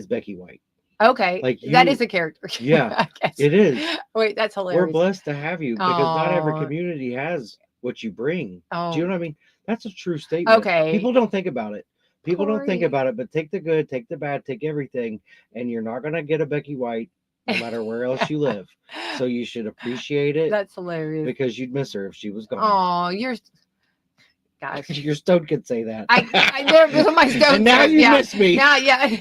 [SPEAKER 2] Becky White.
[SPEAKER 1] Okay,
[SPEAKER 2] Like
[SPEAKER 1] that is
[SPEAKER 2] you,
[SPEAKER 1] a character.
[SPEAKER 2] yeah,
[SPEAKER 1] I guess.
[SPEAKER 2] it is.
[SPEAKER 1] Wait, that's
[SPEAKER 2] We're
[SPEAKER 1] hilarious.
[SPEAKER 2] blessed to have you because not every
[SPEAKER 1] Oh,
[SPEAKER 2] community has what you bring. Do you
[SPEAKER 1] oh,
[SPEAKER 2] know what I mean? That's a true statement.
[SPEAKER 1] okay.
[SPEAKER 2] People don't think about it. People don't think
[SPEAKER 1] Corey.
[SPEAKER 2] about it, but take the good, take the bad, take everything, and you're not gonna get a Becky White no matter where else you live. So you should appreciate it
[SPEAKER 1] That's hilarious.
[SPEAKER 2] because you'd miss her if she was gone.
[SPEAKER 1] Oh, you're guys.
[SPEAKER 2] Your stone could say that.
[SPEAKER 1] I there my stone.
[SPEAKER 2] And now
[SPEAKER 1] says,
[SPEAKER 2] you
[SPEAKER 1] yeah.
[SPEAKER 2] miss me.
[SPEAKER 1] Now, yeah.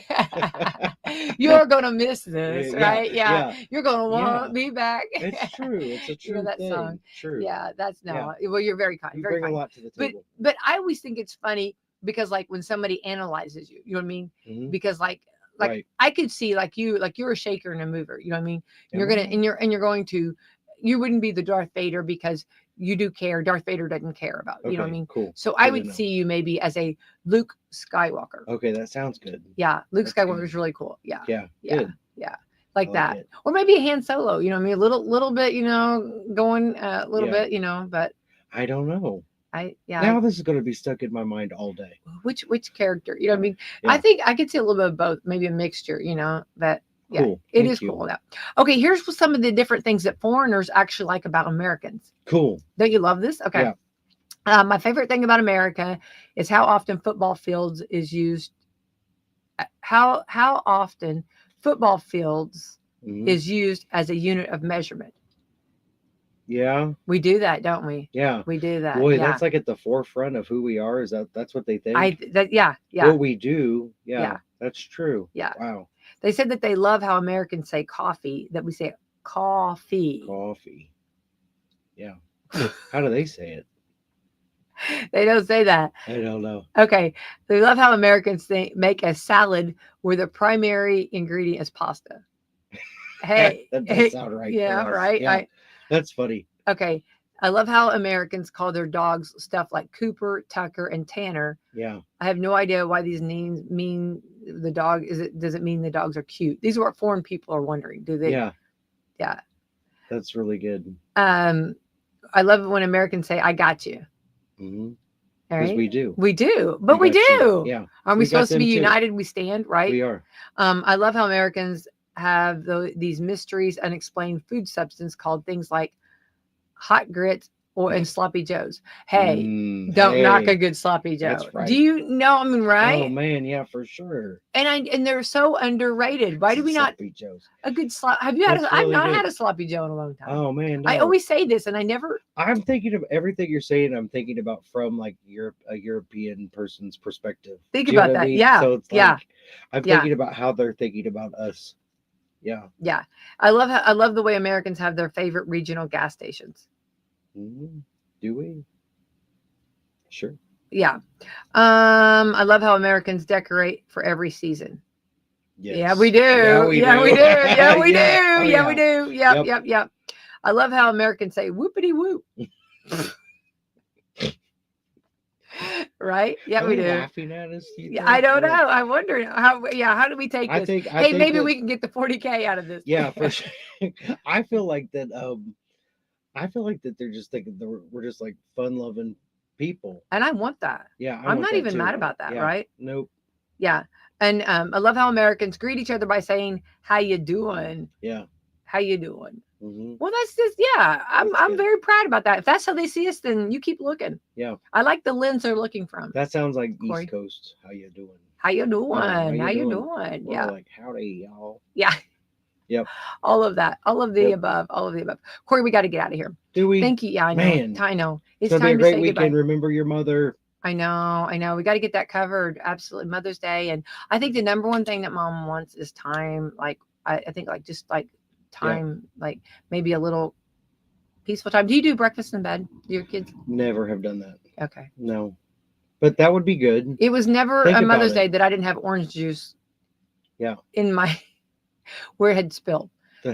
[SPEAKER 1] You're gonna miss this,
[SPEAKER 2] Yeah,
[SPEAKER 1] right? Yeah.
[SPEAKER 2] yeah.
[SPEAKER 1] You're gonna want
[SPEAKER 2] Yeah.
[SPEAKER 1] me back.
[SPEAKER 2] It's true. It's a
[SPEAKER 1] You know
[SPEAKER 2] true
[SPEAKER 1] that
[SPEAKER 2] thing.
[SPEAKER 1] song?
[SPEAKER 2] True.
[SPEAKER 1] Yeah, that's
[SPEAKER 2] Yeah.
[SPEAKER 1] no. Well, you're very kind.
[SPEAKER 2] You
[SPEAKER 1] Very
[SPEAKER 2] bring
[SPEAKER 1] kind.
[SPEAKER 2] a lot to the
[SPEAKER 1] But
[SPEAKER 2] table.
[SPEAKER 1] but I always think it's funny because like when somebody analyzes you, you know what I mean?
[SPEAKER 2] Mhm.
[SPEAKER 1] Because like
[SPEAKER 2] Right.
[SPEAKER 1] I could see like you're a shaker and a mover. You know what I mean?
[SPEAKER 2] Am
[SPEAKER 1] You're gonna
[SPEAKER 2] I?
[SPEAKER 1] and you're going to you wouldn't be the Darth Vader because you do care. Darth Vader doesn't care about you know what I
[SPEAKER 2] Okay,
[SPEAKER 1] mean?
[SPEAKER 2] cool.
[SPEAKER 1] So I
[SPEAKER 2] Good to
[SPEAKER 1] would
[SPEAKER 2] know.
[SPEAKER 1] see you maybe as a Luke Skywalker.
[SPEAKER 2] Okay, that sounds good.
[SPEAKER 1] Yeah, Luke
[SPEAKER 2] That's
[SPEAKER 1] Skywalker
[SPEAKER 2] good.
[SPEAKER 1] is really cool. Yeah,
[SPEAKER 2] Yeah.
[SPEAKER 1] yeah,
[SPEAKER 2] Good.
[SPEAKER 1] yeah,
[SPEAKER 2] I
[SPEAKER 1] like that.
[SPEAKER 2] it.
[SPEAKER 1] Or maybe a Han Solo. You know what I mean? A little bit. You know, going a little
[SPEAKER 2] Yeah.
[SPEAKER 1] bit. You know, but
[SPEAKER 2] I don't know.
[SPEAKER 1] yeah.
[SPEAKER 2] Now this is going to be stuck in my mind all day.
[SPEAKER 1] Which character? You know what I mean?
[SPEAKER 2] Yeah.
[SPEAKER 1] I think I could see a little bit of both, maybe a mixture. You know, but yeah,
[SPEAKER 2] Cool.
[SPEAKER 1] it
[SPEAKER 2] Thank
[SPEAKER 1] is
[SPEAKER 2] you.
[SPEAKER 1] cool. Now, okay, here's some of the different things that foreigners actually like about Americans.
[SPEAKER 2] Cool.
[SPEAKER 1] Don't you love this? Okay.
[SPEAKER 2] Yeah.
[SPEAKER 1] My favorite thing about America is how often football fields is used. How often football fields
[SPEAKER 2] Mhm.
[SPEAKER 1] is used as a unit of measurement.
[SPEAKER 2] Yeah.
[SPEAKER 1] We do that, don't we?
[SPEAKER 2] Yeah.
[SPEAKER 1] We do that.
[SPEAKER 2] Boy,
[SPEAKER 1] yeah.
[SPEAKER 2] that's like at the forefront of who we are. That's what they think?
[SPEAKER 1] Yeah.
[SPEAKER 2] What we do. Yeah.
[SPEAKER 1] Yeah.
[SPEAKER 2] That's true.
[SPEAKER 1] Yeah.
[SPEAKER 2] Wow.
[SPEAKER 1] They said that they love how Americans say coffee, that we say coffee.
[SPEAKER 2] Coffee. Yeah. How do they say it?
[SPEAKER 1] They don't say that.
[SPEAKER 2] I don't know.
[SPEAKER 1] Okay. They love how Americans make a salad where the primary ingredient is pasta. Hey.
[SPEAKER 2] that does sound right.
[SPEAKER 1] Yeah,
[SPEAKER 2] for us.
[SPEAKER 1] right.
[SPEAKER 2] Yeah. That's funny.
[SPEAKER 1] Okay. I love how Americans call their dogs stuff like Cooper, Tucker, and Tanner.
[SPEAKER 2] Yeah.
[SPEAKER 1] I have no idea why these names mean the dog. Does it mean the dogs are cute? These are what foreign people are wondering. Do they?
[SPEAKER 2] Yeah.
[SPEAKER 1] Yeah.
[SPEAKER 2] That's really good.
[SPEAKER 1] I love it when Americans say, I got you.
[SPEAKER 2] Mm-hmm.
[SPEAKER 1] All
[SPEAKER 2] Because
[SPEAKER 1] right?
[SPEAKER 2] we do.
[SPEAKER 1] We do. But we
[SPEAKER 2] got
[SPEAKER 1] do.
[SPEAKER 2] you. Yeah.
[SPEAKER 1] Aren't we
[SPEAKER 2] We got
[SPEAKER 1] supposed to be
[SPEAKER 2] them too.
[SPEAKER 1] united? We stand, right?
[SPEAKER 2] We are.
[SPEAKER 1] I love how Americans have these mysteries, unexplained food substance called things like hot grits and sloppy joes. Hey, don't knock a good sloppy joe.
[SPEAKER 2] That's right.
[SPEAKER 1] Do you know? I mean, right?
[SPEAKER 2] Oh man, yeah, for sure.
[SPEAKER 1] And they're so underrated. Why do we not
[SPEAKER 2] Sloppy Joes.
[SPEAKER 1] a good slop? Have you had?
[SPEAKER 2] That's
[SPEAKER 1] I've
[SPEAKER 2] really
[SPEAKER 1] not
[SPEAKER 2] good.
[SPEAKER 1] had a sloppy joe in a long time.
[SPEAKER 2] Oh man,
[SPEAKER 1] I
[SPEAKER 2] no.
[SPEAKER 1] always say this, and I never.
[SPEAKER 2] I'm thinking of everything you're saying. I'm thinking about from like a European person's perspective.
[SPEAKER 1] Think
[SPEAKER 2] Do you know
[SPEAKER 1] about
[SPEAKER 2] what I
[SPEAKER 1] that.
[SPEAKER 2] mean?
[SPEAKER 1] Yeah.
[SPEAKER 2] So it's like,
[SPEAKER 1] Yeah.
[SPEAKER 2] I'm
[SPEAKER 1] Yeah.
[SPEAKER 2] thinking about how they're thinking about us. Yeah.
[SPEAKER 1] Yeah. I love the way Americans have their favorite regional gas stations.
[SPEAKER 2] Do we? Sure.
[SPEAKER 1] Yeah. I love how Americans decorate for every season.
[SPEAKER 2] Yes.
[SPEAKER 1] Yeah, we do.
[SPEAKER 2] Yeah, we do.
[SPEAKER 1] Yeah, we do. Yeah, we
[SPEAKER 2] Yeah.
[SPEAKER 1] do.
[SPEAKER 2] Oh,
[SPEAKER 1] Yeah, we do. Yep,
[SPEAKER 2] Yep.
[SPEAKER 1] yep. I love how Americans say whoopity whoop. Right? Yeah,
[SPEAKER 2] Are
[SPEAKER 1] we
[SPEAKER 2] they
[SPEAKER 1] do.
[SPEAKER 2] laughing at us? Do you
[SPEAKER 1] Yeah,
[SPEAKER 2] think?
[SPEAKER 1] I don't
[SPEAKER 2] Or-
[SPEAKER 1] know. I wonder how do we take
[SPEAKER 2] I
[SPEAKER 1] this?
[SPEAKER 2] think.
[SPEAKER 1] Hey, maybe
[SPEAKER 2] that-
[SPEAKER 1] we can get the 40K out of this.
[SPEAKER 2] Yeah, for sure. I feel like that. I feel like that they're just thinking that we're just like fun-loving people.
[SPEAKER 1] And I want that.
[SPEAKER 2] Yeah,
[SPEAKER 1] I'm
[SPEAKER 2] want
[SPEAKER 1] not
[SPEAKER 2] that
[SPEAKER 1] even
[SPEAKER 2] too.
[SPEAKER 1] mad about that,
[SPEAKER 2] Yeah.
[SPEAKER 1] right?
[SPEAKER 2] Nope.
[SPEAKER 1] Yeah. And I love how Americans greet each other by saying, "How you doing?
[SPEAKER 2] Yeah.
[SPEAKER 1] How you doing?"
[SPEAKER 2] Hmm.
[SPEAKER 1] Well, that's just I'm
[SPEAKER 2] That's good.
[SPEAKER 1] very proud about that. If that's how they see us, then you keep looking.
[SPEAKER 2] Yeah.
[SPEAKER 1] I like the lens they're looking from.
[SPEAKER 2] That sounds like
[SPEAKER 1] Corey.
[SPEAKER 2] East Coast. How you doing?
[SPEAKER 1] How you doing?
[SPEAKER 2] how
[SPEAKER 1] How you
[SPEAKER 2] you
[SPEAKER 1] doing?
[SPEAKER 2] We're
[SPEAKER 1] Yeah.
[SPEAKER 2] all like, howdy, y'all.
[SPEAKER 1] Yeah.
[SPEAKER 2] Yep.
[SPEAKER 1] All of that. All of the
[SPEAKER 2] Yep.
[SPEAKER 1] above. All of the above. Corey, we got to get out of here.
[SPEAKER 2] Do we?
[SPEAKER 1] Thank you. Yeah, I know.
[SPEAKER 2] Man.
[SPEAKER 1] I know. It's
[SPEAKER 2] It's gonna be
[SPEAKER 1] time
[SPEAKER 2] a
[SPEAKER 1] to
[SPEAKER 2] great
[SPEAKER 1] say
[SPEAKER 2] weekend.
[SPEAKER 1] goodbye.
[SPEAKER 2] Remember your mother.
[SPEAKER 1] I know. We got to get that covered. Absolutely. Mother's Day. And I think the number one thing that mom wants is time. Like, I think like just like time, like maybe a little peaceful time. Do you do breakfast in bed? Do your kids?
[SPEAKER 2] Never have done that.
[SPEAKER 1] Okay.
[SPEAKER 2] No. But that would be good.
[SPEAKER 1] It was never
[SPEAKER 2] Think
[SPEAKER 1] a
[SPEAKER 2] about
[SPEAKER 1] Mother's
[SPEAKER 2] it.
[SPEAKER 1] Day that I didn't have orange juice.
[SPEAKER 2] Yeah.
[SPEAKER 1] In my, where it had spilled.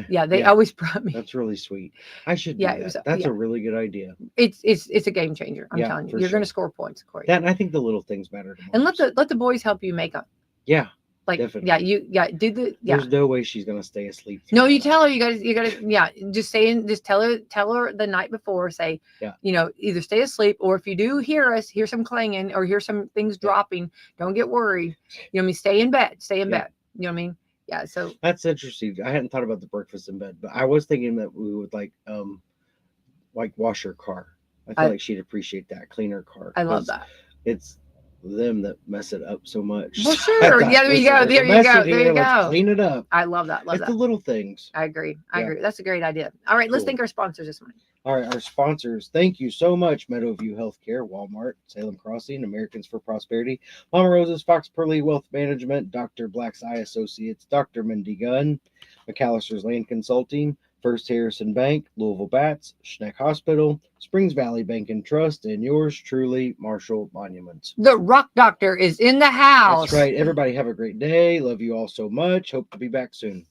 [SPEAKER 1] Yeah. They
[SPEAKER 2] Yeah.
[SPEAKER 1] always brought me.
[SPEAKER 2] That's really sweet. I should do
[SPEAKER 1] Yeah, it
[SPEAKER 2] that.
[SPEAKER 1] was-
[SPEAKER 2] That's
[SPEAKER 1] yeah.
[SPEAKER 2] a really good idea.
[SPEAKER 1] It's a game changer. I'm
[SPEAKER 2] Yeah,
[SPEAKER 1] telling you.
[SPEAKER 2] for
[SPEAKER 1] You're going to
[SPEAKER 2] sure.
[SPEAKER 1] score points, Corey.
[SPEAKER 2] That and I think the little things matter the most.
[SPEAKER 1] And let the boys help you make up.
[SPEAKER 2] Yeah.
[SPEAKER 1] Like,
[SPEAKER 2] Definitely.
[SPEAKER 1] do the,
[SPEAKER 2] There's no way she's gonna stay asleep.
[SPEAKER 1] No,
[SPEAKER 2] through
[SPEAKER 1] you
[SPEAKER 2] all
[SPEAKER 1] tell her, you gotta, just say, just tell her the night before, say,
[SPEAKER 2] Yeah.
[SPEAKER 1] Either stay asleep, or if you do hear some clanging or hear some things dropping, don't get worried. You know what I mean? Stay in bed, bed. You know what I mean? Yeah. So
[SPEAKER 2] That's interesting. I hadn't thought about the breakfast in bed, but I was thinking that we would like wash her car. I feel like she'd appreciate that, clean her car.
[SPEAKER 1] I love
[SPEAKER 2] 'cause
[SPEAKER 1] that.
[SPEAKER 2] It's them that mess it up so much.
[SPEAKER 1] Well,
[SPEAKER 2] So I
[SPEAKER 1] sure.
[SPEAKER 2] thought,
[SPEAKER 1] Yeah, there you
[SPEAKER 2] "Listen,
[SPEAKER 1] go.
[SPEAKER 2] there's a
[SPEAKER 1] There you
[SPEAKER 2] mess
[SPEAKER 1] go.
[SPEAKER 2] in
[SPEAKER 1] There
[SPEAKER 2] here.
[SPEAKER 1] you
[SPEAKER 2] Let's
[SPEAKER 1] go.
[SPEAKER 2] clean it up."
[SPEAKER 1] I love that. Love
[SPEAKER 2] It's
[SPEAKER 1] that.
[SPEAKER 2] the little things.
[SPEAKER 1] I agree.
[SPEAKER 2] Yeah.
[SPEAKER 1] That's a great idea. All right, let's
[SPEAKER 2] Cool.
[SPEAKER 1] thank our sponsors this morning.
[SPEAKER 2] All right, our sponsors. Thank you so much, Meadowview Healthcare, Walmart, Salem Crossing, Americans for Prosperity, Mama Rosa's, Fox Pearly Wealth Management, Dr. Black's Eye Associates, Dr. Mindy Gunn, McAllister's Land Consulting, First Harrison Bank, Louisville Bats, Schneck Hospital, Springs Valley Bank and Trust, and yours truly, Marshall Monuments.
[SPEAKER 1] The Rock Doctor is in the house.
[SPEAKER 2] That's right. Everybody have a great day. Love you all so much. Hope to be back soon.